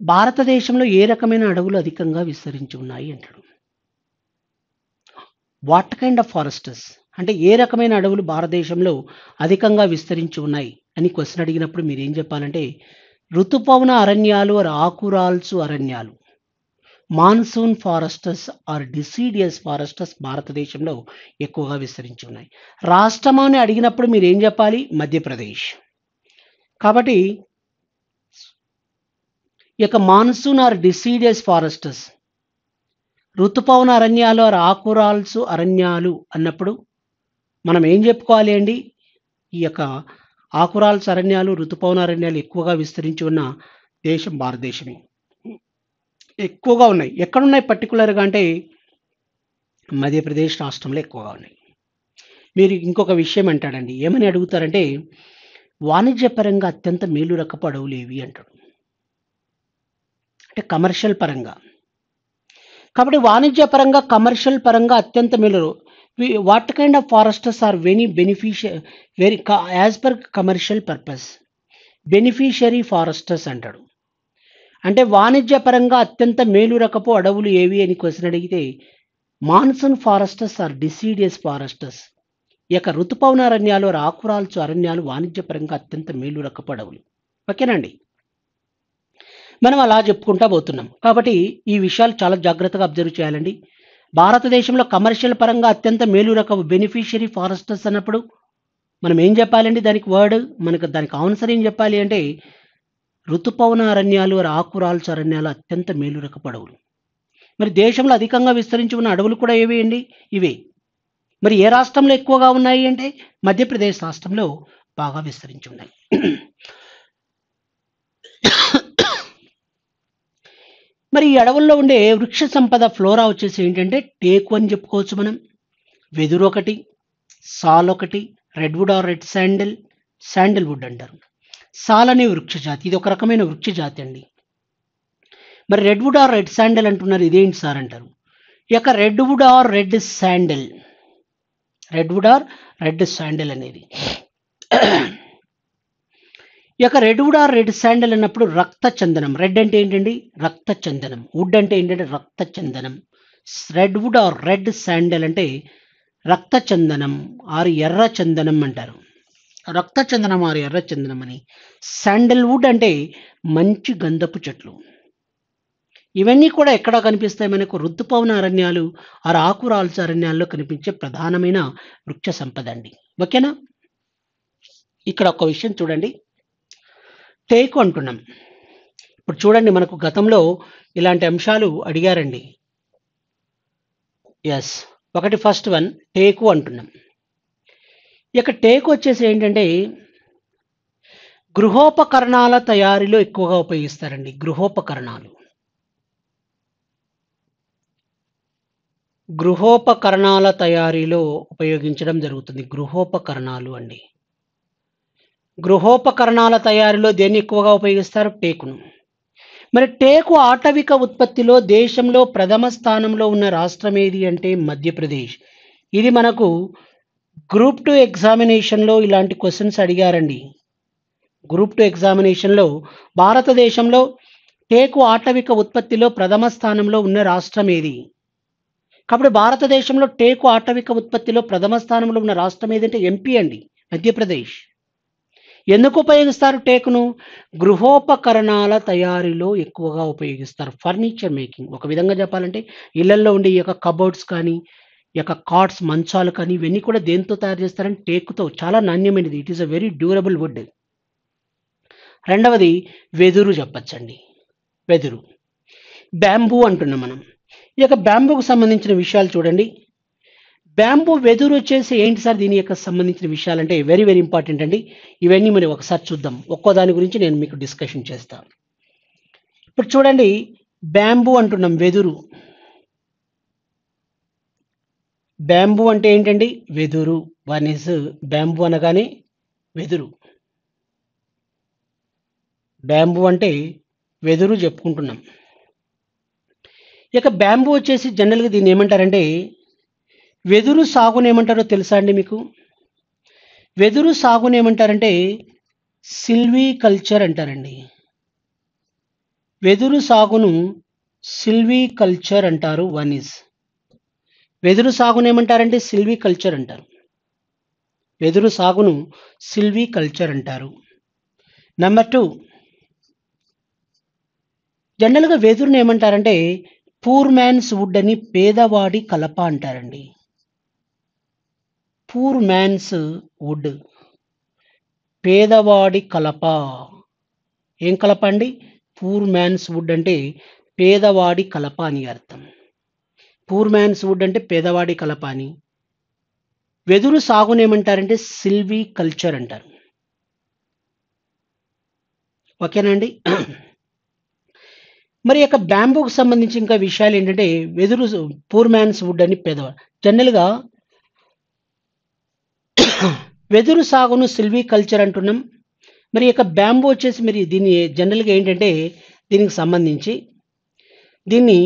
భారతదేశంలో ఏ రకమైన అడవులు అధికంగా విస్తరించి ఉన్నాయి అంటాడు. వాట్ కైండ్ ఆఫ్ ఫారెస్ట్స్ అంటే ఏ రకమైన అడవులు భారతదేశంలో అధికంగా విస్తరించి ఉన్నాయి అని క్వశ్చన్ అడిగినప్పుడు మీరు ఏం చెప్పాలంటే ఋతుపవన అరణ్యాలు ఆర్ ఆకురాల్చు అరణ్యాలు, monsoon foresters or deciduous foresters భారతదేశంలో ఎక్కువగా విస్తరించి ఉన్నాయి. రాష్ట్రం అని అడిగినప్పుడు మీరు ఏం చెప్పాలి? మధ్యప్రదేశ్. కాబట్టి ఇక మాన్సూన్ ఆర్ డిసిడియస్ ఫారెస్టర్స్, ఋతుపవన అరణ్యాలు ఆర్ ఆకురాల్చు అరణ్యాలు అన్నప్పుడు మనం ఏం చెప్పుకోవాలి అండి? ఈ యొక్క ఆకురాల్చు అరణ్యాలు, ఋతుపవన అరణ్యాలు ఎక్కువగా విస్తరించి ఉన్న దేశం భారతదేశమే. ఎక్కువగా ఉన్నాయి. ఎక్కడున్నాయి పర్టికులర్గా అంటే మధ్యప్రదేశ్ రాష్ట్రంలో ఎక్కువగా ఉన్నాయి. మీరు ఇంకొక విషయం అంటాడండి, ఏమని అడుగుతారంటే వాణిజ్యపరంగా అత్యంత మేలు రకపు అడవులు ఏవి అంటాడు, అంటే కమర్షియల్ పరంగా. కాబట్టి వాణిజ్యపరంగా కమర్షియల్ పరంగా అత్యంత మేలు what kind of foresters are very as per commercial purpose, beneficiary foresters అంటాడు. అంటే వాణిజ్యపరంగా అత్యంత మేలు రకపు అడవులు ఏవి అని క్వశ్చన్ అడిగితే monsoon foresters or deciduous foresters, ఈ యొక్క ఋతుపవన అరణ్యాలు ఆకురాల్చు అరణ్యాలు వాణిజ్యపరంగా అత్యంత మేలు రకపు అడవులు. ఓకేనండి, మనం అలా చెప్పుకుంటా పోతున్నాం. కాబట్టి ఈ విషయాలు చాలా జాగ్రత్తగా అబ్జర్వ్ చేయాలండి. భారతదేశంలో కమర్షియల్ పరంగా అత్యంత మేలు రకపు బెనిఫిషియరీ ఫారెస్టర్స్ అన్నప్పుడు మనం ఏం చెప్పాలండి? దానికి వర్డ్, మనకు దానికి ఆన్సర్ ఏం చెప్పాలి అంటే ఋతుపవన అరణ్యాలు ఆకురాల్చు అరణ్యాలు అత్యంత మేలు రకపు అడవులు. మరి దేశంలో అధికంగా విస్తరించి ఉన్న అడవులు కూడా ఏవి అండి? ఇవే. మరి ఏ రాష్ట్రంలో ఎక్కువగా ఉన్నాయి అంటే మధ్యప్రదేశ్ రాష్ట్రంలో బాగా విస్తరించి ఉన్నాయి. మరి ఈ అడవుల్లో ఉండే వృక్ష సంపద ఫ్లోరా వచ్చేసి ఏంటంటే టేకు అని చెప్పుకోవచ్చు మనం, వెదురు ఒకటి, సాల్ ఒకటి, రెడ్వుడ్ ఆర్ రెడ్ శాండల్వుడ్ అంటారు. సాల్ అనే వృక్ష జాతి, ఇది ఒక రకమైన వృక్ష జాతి అండి. మరి రెడ్వుడ్ ఆర్ రెడ్ శాండల్ అంటున్నారు, ఇదేంటి సార్ అంటారు. ఈ యొక్క రెడ్వుడ్ ఆర్ రెడ్ శాండల్ అనేది ఈ యొక్క రెడ్వుడ్ ఆర్ రెడ్ శాండల్ అన్నప్పుడు రక్త చందనం. రెడ్ అంటే ఏంటండి? రక్త చందనం. వుడ్ అంటే ఏంటంటే రక్త చందనం. రెడ్వుడ్ ఆర్ రెడ్ శాండల్ అంటే రక్త చందనం ఆర్ ఎర్ర చందనం అంటారు. రక్త చందనం ఆర్ ఎర్ర చందనం అని. శాండల్వుడ్ అంటే మంచి గంధపు చెట్లు. ఇవన్నీ కూడా ఎక్కడ కనిపిస్తాయి మనకు? ఋతుపవన అరణ్యాలు ఆర్ ఆకురాల్చు అరణ్యాల్లో కనిపించే ప్రధానమైన వృక్ష సంపద అండి. ఓకేనా? ఇక్కడ ఒక విషయం చూడండి, టేకు అంటున్నాం. ఇప్పుడు చూడండి, మనకు గతంలో ఇలాంటి అంశాలు అడిగారండి. ఎస్, ఒకటి ఫస్ట్ వన్ టేకు అంటున్నాం. ఇక టేకు వచ్చేసి ఏంటంటే గృహోపకరణాల తయారీలో ఎక్కువగా ఉపయోగిస్తారండి. గృహోపకరణాల తయారీలో ఉపయోగించడం జరుగుతుంది. గృహోపకరణాలు అండి. గృహోపకరణాల తయారీలో దేన్ని ఎక్కువగా ఉపయోగిస్తారు? టేకును. మరి టేకు ఆటవిక ఉత్పత్తిలో దేశంలో ప్రథమ స్థానంలో ఉన్న రాష్ట్రం ఏది అంటే మధ్యప్రదేశ్. ఇది మనకు గ్రూప్ 2 ఎగ్జామినేషన్లో ఇలాంటి క్వశ్చన్స్ అడిగారండి. గ్రూప్ 2 ఎగ్జామినేషన్లో భారతదేశంలో టేకు ఆటవిక ఉత్పత్తిలో ప్రథమ స్థానంలో ఉన్న రాష్ట్రం ఏది? కాబట్టి భారతదేశంలో టేకు ఆటవిక ఉత్పత్తిలో ప్రథమ స్థానంలో ఉన్న రాష్ట్రం ఏదంటే ఎంపీ అండి, మధ్యప్రదేశ్. ఎందుకు ఉపయోగిస్తారు టేకును? గృహోపకరణాల తయారీలో ఎక్కువగా ఉపయోగిస్తారు. ఫర్నిచర్ మేకింగ్, ఒక విధంగా చెప్పాలంటే ఇళ్లల్లో ఉండే ఈ యొక్క కబోర్డ్స్ కానీ, ఈ యొక్క కాట్స్, మంచాలు కానీ ఇవన్నీ కూడా దేంతో తయారు చేస్తారంటే టేకుతో. చాలా నాణ్యమైనది. It is a very durable wood. రెండవది వెదురు చెప్పచ్చండి. వెదురు, బ్యాంబూ అంటున్నాం మనం. ఈ యొక్క బ్యాంబూకు సంబంధించిన విషయాలు చూడండి. బ్యాంబూ, వెదురు వచ్చేసి ఏంటి సార్ దీని యొక్క సంబంధించిన విషయాలంటే వెరీ వెరీ ఇంపార్టెంట్ అండి. ఇవన్నీ మనం ఒకసారి చూద్దాం. ఒక్కో దాని గురించి నేను మీకు డిస్కషన్ చేస్తాను. ఇప్పుడు చూడండి, బ్యాంబూ అంటున్నాం, వెదురు. బ్యాంబూ అంటే ఏంటండి? వెదురు. వన్ ఇస్ బ్యాంబూ అనగానే వెదురు. బ్యాంబూ అంటే వెదురు చెప్పుకుంటున్నాం. ఇక బ్యాంబూ వచ్చేసి జనరల్గా దీన్ని ఏమంటారంటే వెదురు సాగును ఏమంటారో తెలుసా అండి మీకు? వెదురు సాగును ఏమంటారంటే సిల్వీ కల్చర్ అంటారండి. వెదురు సాగును సిల్వీ కల్చర్ అంటారు. వన్ ఇస్ వెదురు సాగును ఏమంటారంటే సిల్వీ కల్చర్ అంటారు. వెదురు సాగును సిల్వీ కల్చర్ అంటారు. నెంబర్ 2, జనరల్‌గా వెదురుని ఏమంటారంటే పూర్ మ్యాన్స్ వుడ్ అని పేదవాడి కలప అంటారండి. పూర్ మ్యాన్స్ వుడ్ పేదవాడి కలప. ఏం కలప అండి? పూర్ మ్యాన్స్ వుడ్ అంటే పేదవాడి కలప అని అర్థం. పూర్ మ్యాన్స్ వుడ్ అంటే పేదవాడి కలప అని. వెదురు సాగునేమంటారంటే సిల్వీ కల్చర్ అంటారు. ఓకేనా అండి? మరి యొక్క బ్యాంబూకి సంబంధించి ఇంకా విషయాలు ఏంటంటే వెదురు పూర్ మ్యాన్స్ వుడ్ అని పేదవాడు. జనరల్‌గా వెదురు సాగును సిల్వీ కల్చర్ అంటున్నాం. మరి యొక్క బ్యాంబూ వచ్చేసి మరి దీన్ని జనరల్‌గా ఏంటంటే దీనికి సంబంధించి దీన్ని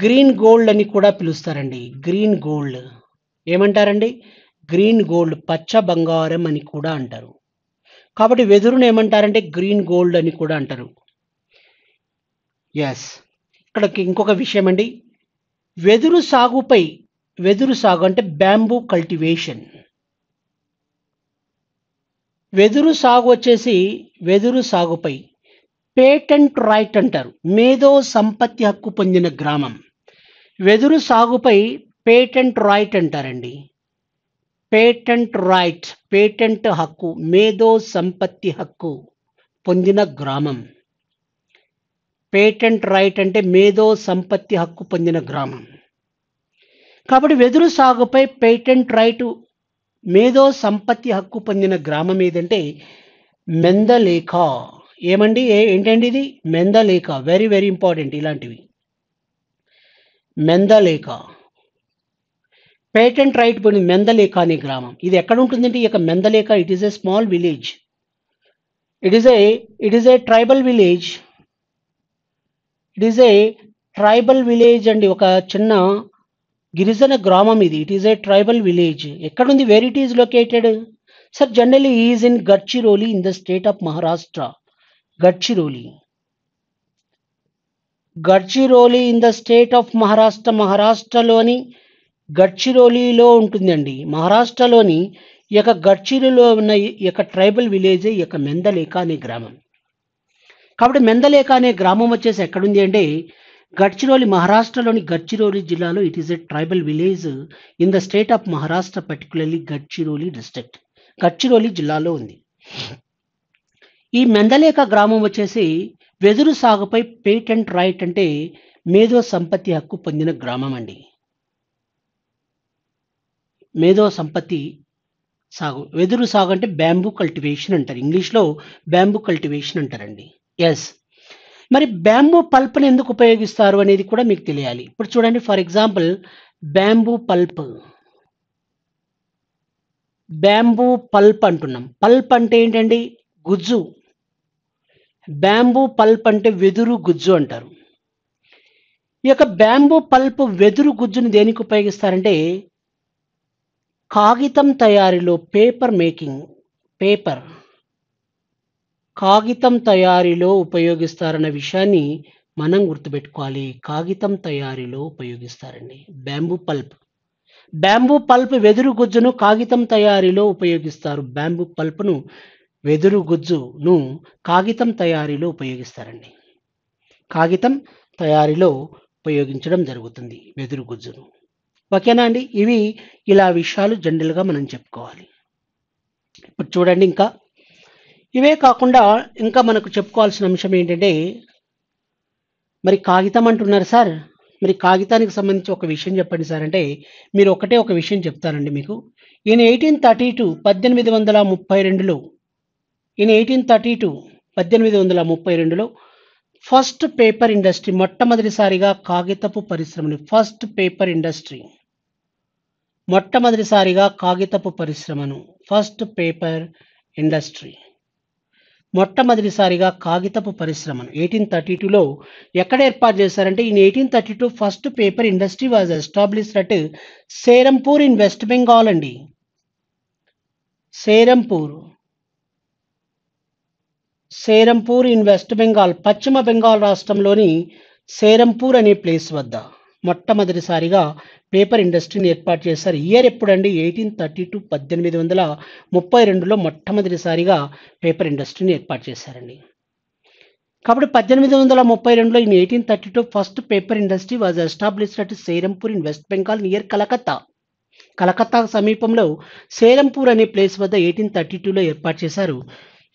గ్రీన్ గోల్డ్ అని కూడా పిలుస్తారండి. Green gold. ఏమంటారండి? గ్రీన్ గోల్డ్ పచ్చ బంగారం అని కూడా అంటారు. కాబట్టి వెదురుని ఏమంటారంటే గ్రీన్ గోల్డ్ అని కూడా అంటారు. యెస్. ఇక్కడికి ఇంకొక విషయం అండి. వెదురు సాగు అంటే బ్యాంబూ కల్టివేషన్. వెదురు సాగుపై పేటెంట్ రైట్ అంటారు. మేధో సంపత్తి హక్కు పొందిన గ్రామం. వెదురు సాగుపై పేటెంట్ రైట్ అంటారండి. పేటెంట్ హక్కు, మేధో సంపత్తి హక్కు పొందిన గ్రామం. పేటెంట్ రైట్ అంటే మేధో సంపత్తి హక్కు పొందిన గ్రామం. కాబట్టి వెదురు సాగుపై పేటెంట్ రైట్, మేధో సంపత్తి హక్కు పొందిన గ్రామం ఏదంటే మెందలేఖ. ఏమండి? ఏంటండి ఇది? మెందలేఖ. వెరీ వెరీ ఇంపార్టెంట్ ఇలాంటివి. మెందలేఖ. పేటెంట్ రైట్ పొందిన మెందలేఖ అనే గ్రామం. ఇది ఎక్కడ ఉంటుందంటే ఈ యొక్క Mendhalekha it is a small village. It is a tribal village. అండి. ఒక చిన్న గిరిజన గ్రామం ఇది. It is a tribal village. ఎక్కడుంది? Where it is located? Sir generally is in Gadchiroli in the state of Maharashtra. Gadchiroli in the state of Maharashtra. మహారాష్ట్రలోని గడ్చిరోలిలో ఉంటుందండి. మహారాష్ట్రలోని ఈ యొక్క గడ్చిరోలిలో ఉన్న ఈ యొక్క ట్రైబల్ విలేజ్ ఈ యొక్క మెందలేఖ అనే గ్రామం. కాబట్టి మెందలేఖ అనే గ్రామం వచ్చేసి ఎక్కడుంది అంటే గడ్చిరోలి, మహారాష్ట్రలోని గడ్చిరోలి జిల్లాలో. It is a tribal village in the state of Maharashtra, particularly Gadchiroli district. Gadchiroli జిల్లాలో ఉంది. ఈ మెందలేఖ గ్రామం వచ్చేసి వెదురు సాగుపై పేటెంట్ రైట్ అంటే మేధో సంపత్తి హక్కు పొందిన గ్రామం అండి. మేధో సంపత్తి సాగు. వెదురు సాగు అంటే బ్యాంబూ కల్టివేషన్ అంటారు. ఇంగ్లీష్లో బ్యాంబూ కల్టివేషన్ అంటారండి. ఎస్. మరి బ్యాంబూ పల్ప్ని ఎందుకు ఉపయోగిస్తారు అనేది కూడా మీకు తెలియాలి. ఇప్పుడు చూడండి, ఫర్ ఎగ్జాంపుల్ బ్యాంబూ పల్ప్ అంటున్నాం. పల్ప్ అంటే ఏంటండి? గుజ్జు. బ్యాంబూ పల్ప్ అంటే వెదురు గుజ్జు అంటారు. ఈ యొక్క బ్యాంబూ పల్ప్ వెదురు గుజ్జుని దేనికి ఉపయోగిస్తారంటే కాగితం తయారీలో, కాగితం తయారీలో ఉపయోగిస్తారన్న విషయాన్ని మనం గుర్తుపెట్టుకోవాలి. కాగితం తయారీలో ఉపయోగిస్తారండి బ్యాంబూ పల్ప్ వెదురు గుజ్జును కాగితం తయారీలో ఉపయోగిస్తారు. బ్యాంబూ పల్ప్ను, వెదురు గుజ్జును కాగితం తయారీలో ఉపయోగిస్తారండి. కాగితం తయారీలో ఉపయోగించడం జరుగుతుంది వెదురు గుజ్జును. ఓకేనా అండి? ఇవి ఇలా విషయాలు జనరల్గా మనం చెప్పుకోవాలి. ఇప్పుడు చూడండి, ఇంకా ఇవే కాకుండా ఇంకా మనకు చెప్పుకోవాల్సిన అంశం ఏంటంటే మరి కాగితం అంటున్నారు సార్. మరి కాగితానికి సంబంధించి ఒక విషయం చెప్పండి సార్ అంటే మీరు ఒక విషయం చెప్తానండి మీకు. ఇన్ 1832లో ఫస్ట్ పేపర్ ఇండస్ట్రీ, మొట్టమొదటిసారిగా కాగితపు పరిశ్రమని, మొట్టమొదటిసారిగా కాగితపు పరిశ్రమను 1832లో ఎక్కడ ఏర్పాటు చేశారంటే in 1832 first paper industry was established at Serampore in West Bengal అండి. సేరంపూర్ ఇన్ వెస్ట్ బెంగాల్, పశ్చిమ బెంగాల్ రాష్ట్రంలోని సేరంపూర్ అనే ప్లేస్ వద్ద మొట్టమొదటిసారిగా పేపర్ ఇండస్ట్రీని ఏర్పాటు చేశారు. ఇయర్ ఎప్పుడండి? 1832లో మొట్టమొదటిసారిగా పేపర్ ఇండస్ట్రీని ఏర్పాటు చేశారండి. కాబట్టి 1832లో in 1832 first paper industry was established at Serampore in West Bengal near Calcutta. Calcutta సమీపంలో సేరంపూర్ అనే ప్లేస్ వద్ద 1832లో ఏర్పాటు చేశారు.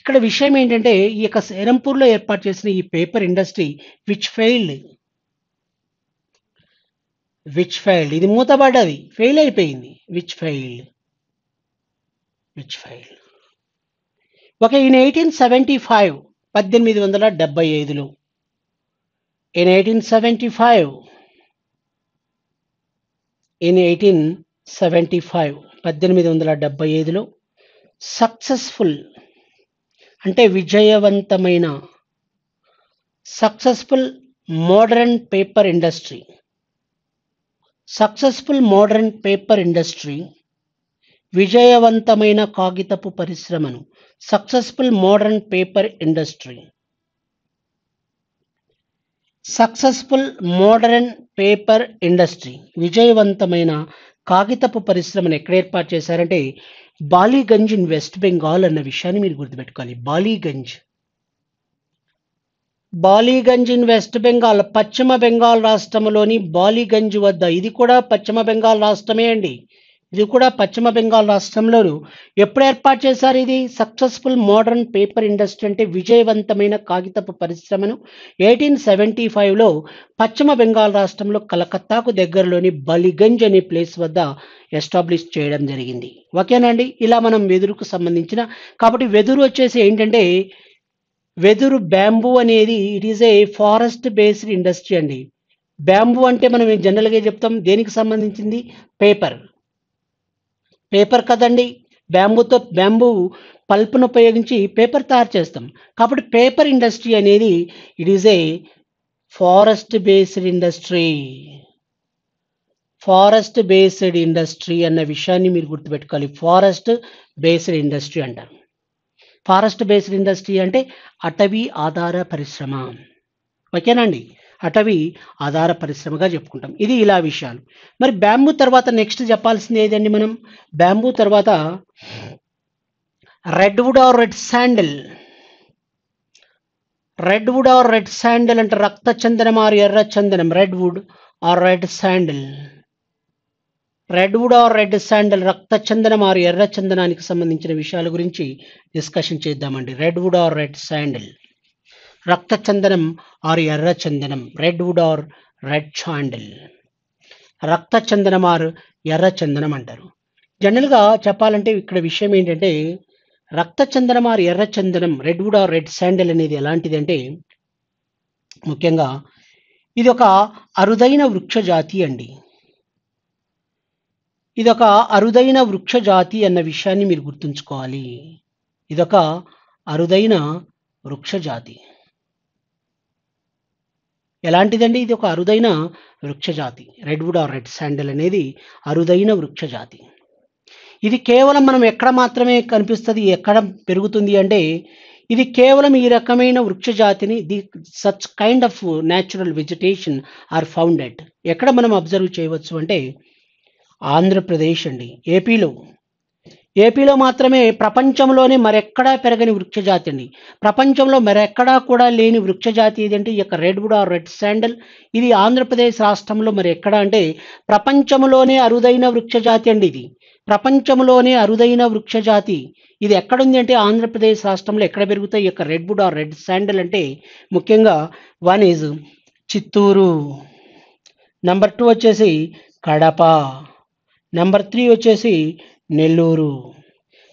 ఇక్కడ విషయం ఏంటంటే ఈ యొక్క సేరంపూర్లో ఏర్పాటు చేసిన ఈ పేపర్ ఇండస్ట్రీ విచ్ ఫెయిల్డ్ ఇది మూతబడ్డది, ఫెయిల్ అయిపోయింది. Which failed okay. ఇన్ 1875 1875లో ఇన్ 1875 1875లో సక్సెస్ఫుల్ అంటే విజయవంతమైన సక్సెస్ఫుల్ మోడర్న్ పేపర్ ఇండస్ట్రీ విజయవంతమైన కాగితపు పరిశ్రమను సక్సెస్ఫుల్ మోడర్న్ పేపర్ ఇండస్ట్రీ విజయవంతమైన కాగితపు పరిశ్రమను ఎక్కడ ఏర్పాటు చేశారంటే బాలీగంజ్ ఇన్ వెస్ట్ బెంగాల్ అన్న విషయాన్ని మీరు గుర్తుపెట్టుకోవాలి. బాలీగంజ్ ఇన్ వెస్ట్ బెంగాల్ పశ్చిమ బెంగాల్ రాష్ట్రంలోని బాలీగంజ్ వద్ద, ఇది కూడా పశ్చిమ బెంగాల్ రాష్ట్రమే అండి. ఇది కూడా పశ్చిమ బెంగాల్ రాష్ట్రంలోను ఎప్పుడు ఏర్పాటు చేశారు? ఇది సక్సెస్ఫుల్ మోడర్న్ పేపర్ ఇండస్ట్రీ అంటే విజయవంతమైన కాగితపు పరిశ్రమను 1875లో పశ్చిమ బెంగాల్ రాష్ట్రంలో కలకత్తాకు దగ్గరలోని బాలీగంజ్ అనే ప్లేస్ వద్ద ఎస్టాబ్లిష్ చేయడం జరిగింది. ఓకేనండి. ఇలా మనం వెదురుకు సంబంధించిన, కాబట్టి వెదురు వచ్చేసి ఏంటంటే వెదురు బ్యాంబూ అనేది it is a forest based industry అండి. బ్యాంబూ అంటే మనం జనరల్గా చెప్తాం దేనికి సంబంధించింది? పేపర్ కదండి. బ్యాంబూ పల్ప్ను ఉపయోగించి పేపర్ తయారు చేస్తాం. కాబట్టి పేపర్ ఇండస్ట్రీ అనేది it is a forest based industry అన్న విషయాన్ని మీరు గుర్తుపెట్టుకోవాలి. ఫారెస్ట్ బేస్డ్ ఇండస్ట్రీ అంటారు. ఫారెస్ట్ బేస్డ్ ఇండస్ట్రీ అంటే అటవీ ఆధార పరిశ్రమ. ఓకేనండి, అటవీ ఆధార పరిశ్రమగా చెప్పుకుంటాం. ఇది ఇలా విషయాలు. మరి బ్యాంబూ తర్వాత నెక్స్ట్ చెప్పాల్సింది ఏదండి మనం? బ్యాంబూ తర్వాత రెడ్వుడ్ ఆర్ రెడ్ శాండిల్ అంటే రక్త చందనం ఆర్ ఎర్ర చందనం. రెడ్వుడ్ ఆర్ రెడ్ శాండిల్ రక్త చందనం ఆర్ ఎర్ర చందనానికి సంబంధించిన విషయాల గురించి డిస్కషన్ చేద్దామండి. రెడ్వుడ్ ఆర్ రెడ్ శాండిల్, రక్త చందనం ఆర్ ఎర్ర చందనం. రెడ్వుడ్ ఆర్ రెడ్ శాండిల్, రక్త చందనం ఆర్ ఎర్ర చందనం అంటారు. జనరల్గా చెప్పాలంటే ఇక్కడ విషయం ఏంటంటే రక్త చందనం ఆర్ ఎర్ర చందనం, రెడ్వుడ్ ఆర్ రెడ్ శాండిల్ అనేది ఎలాంటిది అంటే ముఖ్యంగా ఇది ఒక అరుదైన వృక్ష జాతి అండి. ఇదొక అరుదైన వృక్ష జాతి అన్న విషయాన్ని మీరు గుర్తుంచుకోవాలి. ఇదొక అరుదైన వృక్ష జాతి. ఎలాంటిదండి? ఇది ఒక అరుదైన వృక్ష జాతి. రెడ్వుడ్ ఆర్ రెడ్ శాండిల్ అనేది అరుదైన వృక్ష జాతి. ఇది కేవలం మనం ఎక్కడ మాత్రమే కనిపిస్తుంది, ఎక్కడ పెరుగుతుంది అంటే ఇది కేవలం ఈ రకమైన వృక్ష జాతిని such kind of natural vegetation are founded ఎక్కడ మనం అబ్జర్వ్ చేయవచ్చు అంటే ఆంధ్రప్రదేశ్ అండి. ఏపీలో మాత్రమే ప్రపంచంలోనే మరెక్కడా పెరగని వృక్ష జాతి అండి. ప్రపంచంలో మరెక్కడా కూడా లేని వృక్ష జాతి ఏదంటే ఈ యొక్క రెడ్వుడ్ ఆర్ రెడ్ శాండిల్. ఇది ఆంధ్రప్రదేశ్ రాష్ట్రంలో మరి ఎక్కడ అంటే ప్రపంచంలోనే అరుదైన వృక్ష జాతి అండి. ఇది ప్రపంచంలోనే అరుదైన వృక్ష జాతి. ఇది ఎక్కడుంది అంటే ఆంధ్రప్రదేశ్ రాష్ట్రంలో ఎక్కడ పెరుగుతాయి ఈ యొక్క రెడ్వుడ్ ఆర్ రెడ్ శాండిల్ అంటే ముఖ్యంగా 1 ఈజ్ చిత్తూరు, నెంబర్ 2 వచ్చేసి కడప, నెంబర్ 3 వచ్చేసి నెల్లూరు.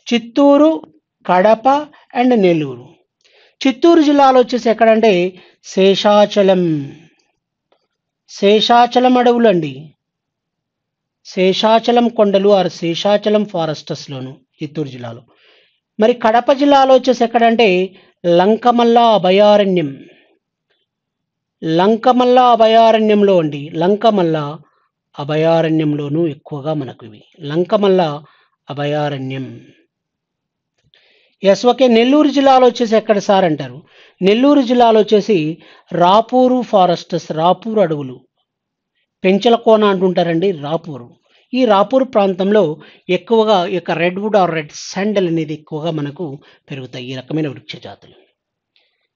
చిత్తూరు, కడప అండ్ నెల్లూరు. చిత్తూరు జిల్లాలో వచ్చేసి ఎక్కడంటే శేషాచలం అడవులు అండి. శేషాచలం కొండలు ఆర్ శేషాచలం ఫారెస్టర్స్లోను చిత్తూరు జిల్లాలో. మరి కడప జిల్లాలో వచ్చేసి ఎక్కడంటే లంకమల్ల అభయారణ్యంలో అండి. లంకమల్ల అభయారణ్యంలోనూ ఎక్కువగా మనకు ఇవి. లంకమల్ల అభయారణ్యం. Yes okay. నెల్లూరు జిల్లాలో వచ్చేసి ఎక్కడ సార్ అంటారు? నెల్లూరు జిల్లాలో వచ్చేసి రాపూరు ఫారెస్టర్స్, రాపూరు అడవులు, పెంచలకోన అంటుంటారండి రాపూరు. ఈ రాపూరు ప్రాంతంలో ఎక్కువగా ఈ యొక్క రెడ్వుడ్ ఆర్ రెడ్ శాండిల్ అనేది ఎక్కువగా మనకు పెరుగుతాయి ఈ రకమైన వృక్ష జాతులు.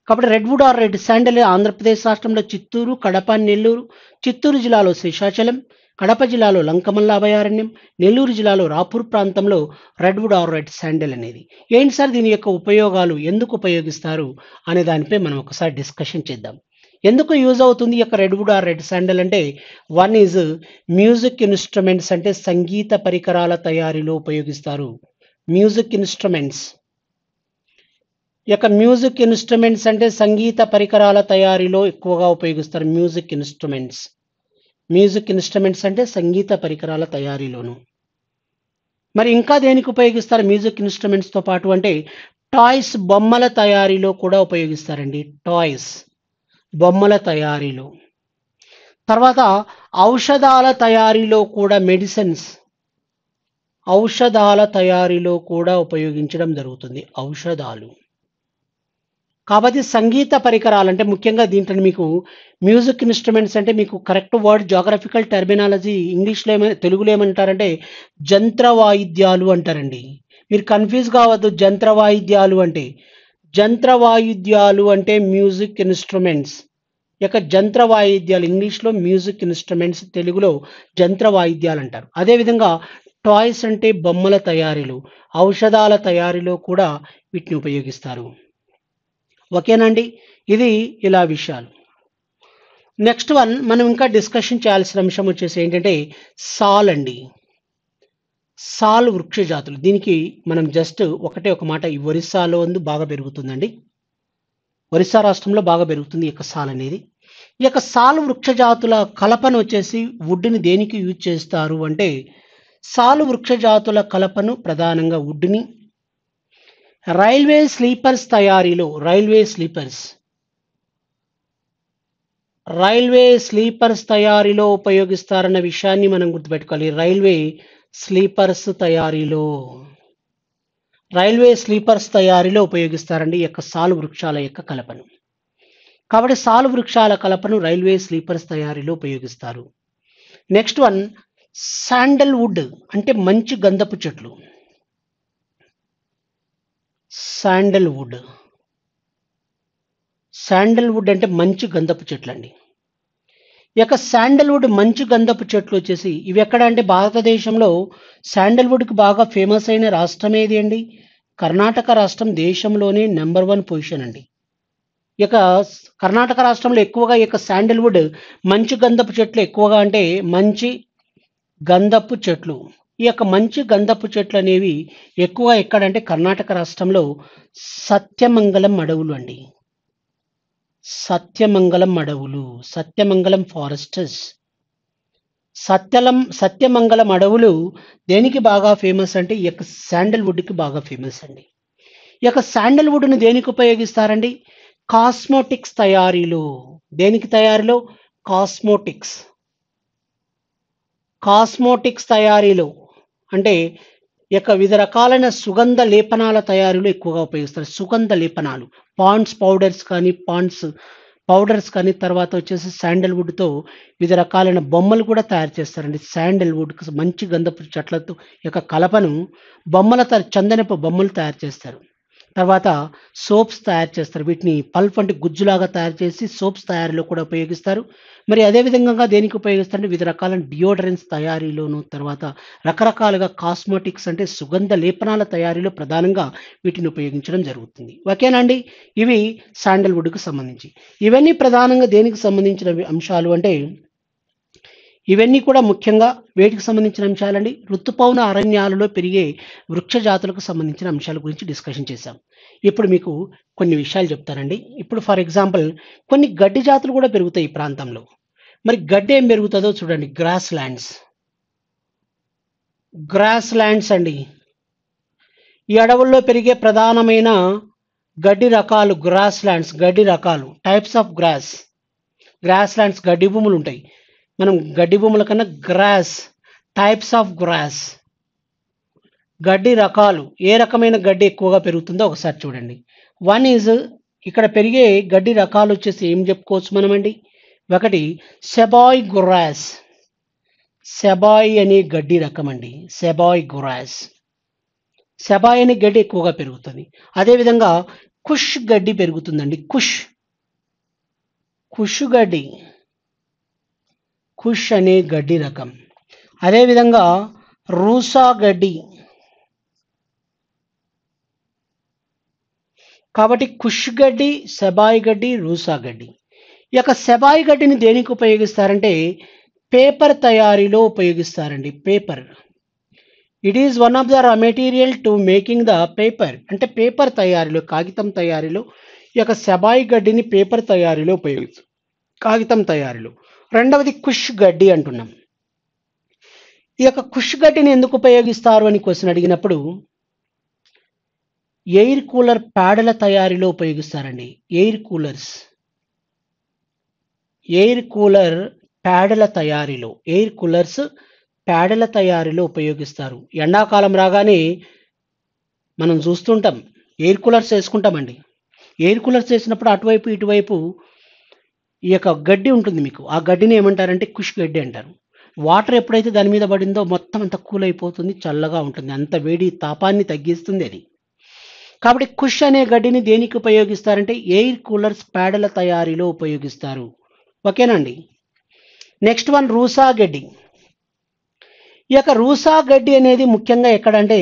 కాబట్టి redwood or red sandal Andhra Pradesh రాష్ట్రంలో చిత్తూరు, కడప, నెల్లూరు, చిత్తూరు జిల్లాలో శేషాచలం, కడప జిల్లాలో లంకమల్ల అభయారణ్యం, నెల్లూరు జిల్లాలో రాపూర్ ప్రాంతంలో రెడ్‌వుడ్ ఆర్ రెడ్ శాండల్ అనేది. ఏంటి సార్ దీని యొక్క ఉపయోగాలు? ఎందుకు ఉపయోగిస్తారు? అనే దానిపై మనం ఒకసారి డిస్కషన్ చేద్దాం. ఎందుకు యూజ్ అవుతుంది ఈ యొక్క రెడ్‌వుడ్ ఆర్ రెడ్ శాండల్ అంటే, వన్ ఈజ్ మ్యూజిక్ ఇన్‌స్ట్రుమెంట్స్ అంటే సంగీత పరికరాల తయారీలో ఉపయోగిస్తారు. Music instruments. ఈ యొక్క మ్యూజిక్ ఇన్‌స్ట్రుమెంట్స్ అంటే సంగీత పరికరాల తయారీలో ఎక్కువగా ఉపయోగిస్తారు. Music instruments. మ్యూజిక్ ఇన్‌స్ట్రుమెంట్స్ అంటే సంగీత పరికరాల తయారీలోను. మరి ఇంకా దేనికి ఉపయోగిస్తారు మ్యూజిక్ ఇన్‌స్ట్రుమెంట్స్‌తో పాటు అంటే, టాయ్స్ బొమ్మల తయారీలో కూడా ఉపయోగిస్తారండి. టాయ్స్ బొమ్మల తయారీలో. తర్వాత ఔషధాల తయారీలో కూడా ఔషధాల తయారీలో కూడా ఉపయోగించడం జరుగుతుంది. ఔషధాలు. కాబట్టి సంగీత పరికరాలు అంటే ముఖ్యంగా దీంట్లో మీకు మ్యూజిక్ ఇన్‌స్ట్రుమెంట్స్ అంటే మీకు కరెక్ట్ వర్డ్ జియోగ్రాఫికల్ టెర్మినాలజీ ఇంగ్లీష్‌లో తెలుగులో ఏమంటారంటే జంత్ర వాయిద్యాలు అంటారండి. మీరు కన్‌ఫ్యూజ్ కావద్దు జంత్ర వాయిద్యాలు అంటే. జంత్ర వాయిద్యాలు అంటే మ్యూజిక్ ఇన్‌స్ట్రుమెంట్స్. ఈ యొక్క జంత్ర వాయిద్యాలు ఇంగ్లీష్‌లో మ్యూజిక్ ఇన్‌స్ట్రుమెంట్స్, తెలుగులో జంత్ర వాయిద్యాలు అంటారు. అదేవిధంగా టాయ్స్ అంటే బొమ్మల తయారీలో, ఔషధాల తయారీలో కూడా వీటిని ఉపయోగిస్తారు. ఓకేనండి. ఇది ఇలా విషయాలు. నెక్స్ట్ వన్ మనం ఇంకా డిస్కషన్ చేయాల్సిన అంశం వచ్చేసి ఏంటంటే సాల్ అండి. సాల్ వృక్ష జాతులు. దీనికి మనం జస్ట్ ఒకటే ఒక మాట ఈ ఒరిస్సాలో బాగా పెరుగుతుందండి. ఒరిస్సా రాష్ట్రంలో బాగా పెరుగుతుంది ఈ యొక్క సాల్ అనేది. ఈ యొక్క సాల్ వృక్ష జాతుల కలపను వచ్చేసి వుడ్‌ని దేనికి యూజ్ చేస్తారు అంటే, సాల్ వృక్ష జాతుల కలపను ప్రధానంగా వుడ్‌ని రైల్వే స్లీపర్స్ తయారీలో రైల్వే స్లీపర్స్ తయారీలో ఉపయోగిస్తారన్న విషయాన్ని మనం గుర్తుపెట్టుకోవాలి. రైల్వే స్లీపర్స్ తయారీలో ఉపయోగిస్తారండి ఈ యొక్క సాల్ వృక్షాల యొక్క కలపను. కాబట్టి సాల్ వృక్షాల కలపను రైల్వే స్లీపర్స్ తయారీలో ఉపయోగిస్తారు. నెక్స్ట్ వన్ శాండల్‌వుడ్ అంటే మంచి గంధపు చెట్లు. శాండల్‌వుడ్ అంటే మంచి గంధపు చెట్లండి. ఈ యొక్క శాండల్‌వుడ్ మంచి గంధపు చెట్లు వచ్చేసి ఇవి ఎక్కడ అంటే భారతదేశంలో శాండల్‌వుడ్‌కి బాగా ఫేమస్ అయిన రాష్ట్రం ఏది అండి? కర్ణాటక రాష్ట్రం దేశంలోనే నంబర్ 1 పొజిషన్ అండి. ఈ యొక్క కర్ణాటక రాష్ట్రంలో ఎక్కువగా ఈ యొక్క శాండల్‌వుడ్ మంచి గంధపు చెట్లు ఎక్కువగా అంటే మంచి గంధపు చెట్లు. ఈ యొక్క మంచి గంధపు చెట్లు అనేవి ఎక్కువ ఎక్కడంటే కర్ణాటక రాష్ట్రంలో సత్యమంగళం అడవులు అండి. సత్యమంగళం ఫారెస్ట్స్. సత్యమంగళం అడవులు దేనికి బాగా ఫేమస్ అంటే ఈ యొక్క శాండల్‌వుడ్‌కి బాగా ఫేమస్ అండి. ఈ యొక్క శాండల్‌వుడ్‌ను దేనికి ఉపయోగిస్తారండి? కాస్మోటిక్స్ తయారీలో. దేనికి తయారీలో? కాస్మోటిక్స్ తయారీలో. అంటే ఈ యొక్క వివిధ రకాలైన సుగంధ లేపనాల తయారీలో ఎక్కువగా ఉపయోగిస్తారు. సుగంధ లేపనాలు. పాండ్స్ పౌడర్స్ కానీ తర్వాత వచ్చేసి శాండల్‌వుడ్‌తో వివిధ రకాలైన బొమ్మలు కూడా తయారు చేస్తారండి. శాండల్‌వుడ్‌కి మంచి గంధపు చెట్లతో ఈ యొక్క కలపను చందనపు బొమ్మలు తయారు చేస్తారు. తర్వాత సోప్స్ తయారు చేస్తారు. వీటిని పల్ప్ అంటే గుజ్జులాగా తయారు చేసి సోప్స్ తయారీలో కూడా ఉపయోగిస్తారు. మరి అదే విధంగా దేనికి ఉపయోగిస్తారంటే వివిధ రకాలైన డియోడరెంట్స్ తయారీలోను, తర్వాత రకరకాలుగా కాస్మోటిక్స్ అంటే సుగంధ లేపనాల తయారీలో ప్రధానంగా వీటిని ఉపయోగించడం జరుగుతుంది. ఓకేనా అండి? ఇవి శాండల్‌వుడ్‌కి సంబంధించి. ఇవన్నీ ప్రధానంగా దేనికి సంబంధించిన అంశాలు అంటే, ఇవన్నీ కూడా ముఖ్యంగా వేటికి సంబంధించిన అంశాలండి? ఋతుపవన అరణ్యాలలో పెరిగే వృక్ష జాతులకు సంబంధించిన అంశాల గురించి డిస్కషన్ చేశాం. ఇప్పుడు మీకు కొన్ని విషయాలు చెప్తానండి. ఇప్పుడు ఫర్ ఎగ్జాంపుల్ కొన్ని గడ్డి జాతులు కూడా పెరుగుతాయి ఈ ప్రాంతంలో. మరి గడ్డి ఏం పెరుగుతుందో చూడండి. గ్రాస్ ల్యాండ్స్ అండి. ఈ అడవుల్లో పెరిగే ప్రధానమైన గడ్డి రకాలు గడ్డి రకాలు. టైప్స్ ఆఫ్ గ్రాస్ ల్యాండ్స్ గడ్డి భూములు ఉంటాయి. మనం గడ్డి భూముల కన్నా టైప్స్ ఆఫ్ గ్రాస్ గడ్డి రకాలు. ఏ రకమైన గడ్డి ఎక్కువగా పెరుగుతుందో ఒకసారి చూడండి. వన్ ఈజ్ ఇక్కడ పెరిగే గడ్డి రకాలు వచ్చేసి ఏం చెప్పుకోవచ్చు మనమండి? ఒకటి సెబాయ్ అనే గడ్డి రకం అండి. సెబాయ్ అనే గడ్డి ఎక్కువగా పెరుగుతుంది. అదేవిధంగా కుష్ గడ్డి పెరుగుతుందండి. కుష్ గడ్డి, కుష్ అనే గడ్డి రకం. అదేవిధంగా రూసా గడ్డి. కాబట్టి కుష్ గడ్డి, సెబాయి గడ్డి, రూసా గడ్డి. ఈ యొక్క సెబాయి గడ్డిని దేనికి ఉపయోగిస్తారంటే పేపర్ తయారీలో ఉపయోగిస్తారండి. Paper, it is one of the raw material to making the paper. అంటే పేపర్ తయారీలో, కాగితం తయారీలో ఈ యొక్క సెబాయి గడ్డిని పేపర్ తయారీలో ఉపయోగిస్తారు, కాగితం తయారీలో. రెండవది కుష్ గడ్డి అంటున్నాం. ఈ యొక్క కుష్ గడ్డిని ఎందుకు ఉపయోగిస్తారు అని క్వశ్చన్ అడిగినప్పుడు ఎయిర్ కూలర్ ప్యాడల తయారీలో ఉపయోగిస్తారండి. ఎయిర్ కూలర్ ప్యాడల తయారీలో, ఎయిర్ కూలర్స్ ప్యాడల తయారీలో ఉపయోగిస్తారు. ఎండాకాలం రాగానే మనం చూస్తుంటాం ఎయిర్ కూలర్స్ వేసుకుంటామండి. ఎయిర్ కూలర్స్ వేసినప్పుడు అటువైపు ఇటువైపు ఈ యొక్క గడ్డి ఉంటుంది మీకు. ఆ గడ్డిని ఏమంటారంటే కుష్ గడ్డి అంటారు. వాటర్ ఎప్పుడైతే దాని మీద పడిందో మొత్తం అంత కూల్ అయిపోతుంది, చల్లగా ఉంటుంది, అంత వేడి తాపాన్ని తగ్గిస్తుంది అది. కాబట్టి కుష్ అనే గడ్డిని దేనికి ఉపయోగిస్తారంటే ఎయిర్ కూలర్స్ ప్యాడల తయారీలో ఉపయోగిస్తారు. ఓకేనండి. నెక్స్ట్ వన్ రూసా గడ్డి. ఈ యొక్క రూసా గడ్డి అనేది ముఖ్యంగా ఎక్కడంటే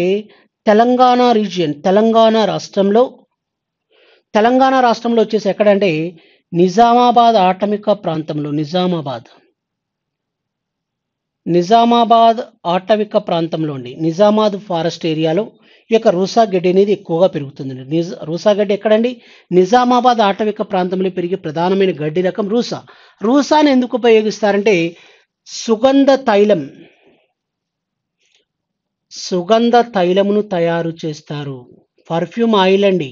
తెలంగాణ రీజియన్, తెలంగాణ రాష్ట్రంలో వచ్చేసి ఎక్కడంటే నిజామాబాద్ ఆటవిక ప్రాంతంలో, నిజామాబాద్ ఆటవిక ప్రాంతంలో అండి, నిజామాబాద్ ఫారెస్ట్ ఏరియాలో ఈ యొక్క రూసా గడ్డి అనేది ఎక్కువగా పెరుగుతుందండి. రూసా గడ్డి ఎక్కడండి? నిజామాబాద్ ఆటవిక ప్రాంతంలో పెరిగే ప్రధానమైన గడ్డి రకం రూసా. రూసాని ఎందుకు ఉపయోగిస్తారంటే సుగంధ తైలమును తయారు చేస్తారు. పర్ఫ్యూమ్ ఆయిల్ అండి,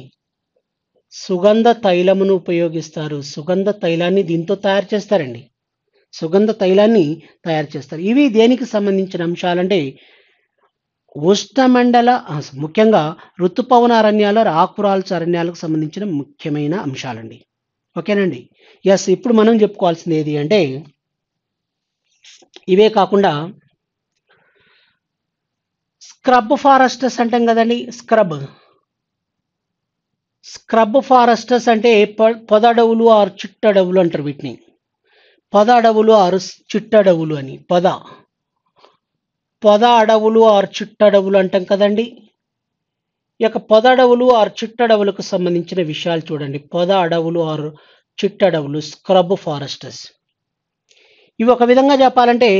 సుగంధ తైలమును ఉపయోగిస్తారు. సుగంధ తైలాన్ని దీంతో తయారు చేస్తారండి, సుగంధ తైలాన్ని తయారు చేస్తారు. ఇవి దేనికి సంబంధించిన అంశాలంటే ఉష్ణమండల, ముఖ్యంగా ఋతుపవన అరణ్యాల, ఆకురాల్చ అరణ్యాలకు సంబంధించిన ముఖ్యమైన అంశాలండి. ఓకేనండి. ఎస్, ఇప్పుడు మనం చెప్పుకోవాల్సింది ఏది అంటే ఇవే కాకుండా స్క్రబ్ ఫారెస్టర్స్ అంటాం కదండి. స్క్రబ్ ఫారెస్టర్స్ అంటే పొదడవులు ఆర్ చిట్టడవులు అంటారు వీటిని. పొద అడవులు ఆరు చిట్టడవులు అని, పొద అడవులు ఆరు చిట్టడవులు అంటాం కదండి. ఈ యొక్క పొద అడవులు ఆరు చిట్టడవులకు సంబంధించిన విషయాలు చూడండి. పొద అడవులు ఆరు చిట్టడవులు, స్క్రబ్ ఫారెస్టర్స్. ఇవి ఒక విధంగా చెప్పాలంటే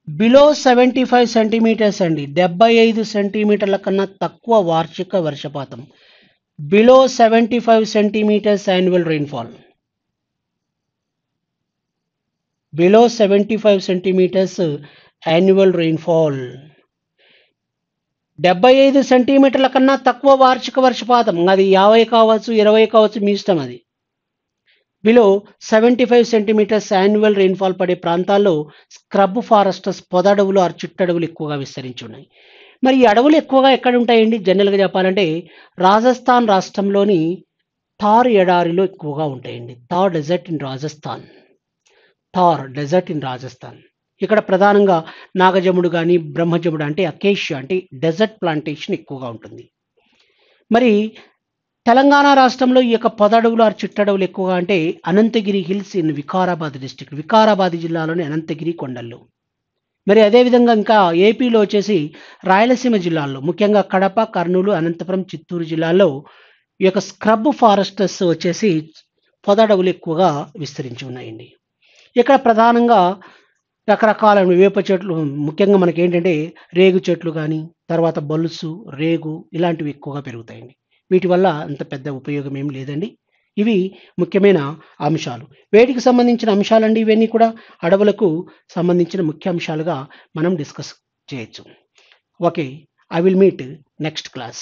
బిలో 75 సెంటీమీటర్స్ అండి, 75 సెంటీమీటర్ల కన్నా తక్కువ వార్షిక వర్షపాతం. Below 75 centimetres annual rainfall. Below 75 centimetres annual rainfall. 75 సెంటీమీటర్ల కన్నా తక్కువ వార్షిక వర్షపాతం, అది 50 కావచ్చు, 20 కావచ్చు, మీ ఇష్టం అది. బిలో 75 సెంటీమీటర్స్ యాన్యువల్ రెయిన్ఫాల్ పడే ప్రాంతాల్లో స్క్రబ్ ఫారెస్టర్స్, పొదడవులు ఆర్ చిట్టడవులు ఎక్కువగా విస్తరించి ఉన్నాయి. మరి ఈ అడవులు ఎక్కువగా ఎక్కడ ఉంటాయండి? జనరల్గా చెప్పాలంటే రాజస్థాన్ రాష్ట్రంలోని థార్ ఎడారిలో ఎక్కువగా ఉంటాయండి. Thar desert in Rajasthan. ఇక్కడ ప్రధానంగా నాగజముడు కానీ, బ్రహ్మజముడు అంటే అకేషియా అంటే డెజర్ట్ ప్లాంటేషన్ ఎక్కువగా ఉంటుంది. మరి తెలంగాణ రాష్ట్రంలో ఈ యొక్క పొదడవులు ఆర్ చిట్టడవులు ఎక్కువగా అంటే Anantagiri hills in Vikarabad district, Vikarabad జిల్లాలోని అనంతగిరి కొండల్లో. మరి అదేవిధంగా ఇంకా ఏపీలో వచ్చేసి రాయలసీమ జిల్లాల్లో, ముఖ్యంగా కడప, కర్నూలు, అనంతపురం, చిత్తూరు జిల్లాల్లో ఈ యొక్క స్క్రబ్ ఫారెస్టర్స్ వచ్చేసి పొదడవులు ఎక్కువగా విస్తరించి ఉన్నాయండి. ఇక్కడ ప్రధానంగా రకరకాల వేప చెట్లు, ముఖ్యంగా మనకి ఏంటంటే రేగు చెట్లు కానీ, తర్వాత బొలుసు, రేగు ఇలాంటివి ఎక్కువగా పెరుగుతాయండి. వీటి వల్ల అంత పెద్ద ఉపయోగం ఏం లేదండి. ఇవి ముఖ్యమైన అంశాలు. వేటికి సంబంధించిన అంశాలండి ఇవన్నీ కూడా అడవులకు సంబంధించిన ముఖ్య అంశాలుగా మనం డిస్కస్ చేయొచ్చు. Okay, I will meet next class.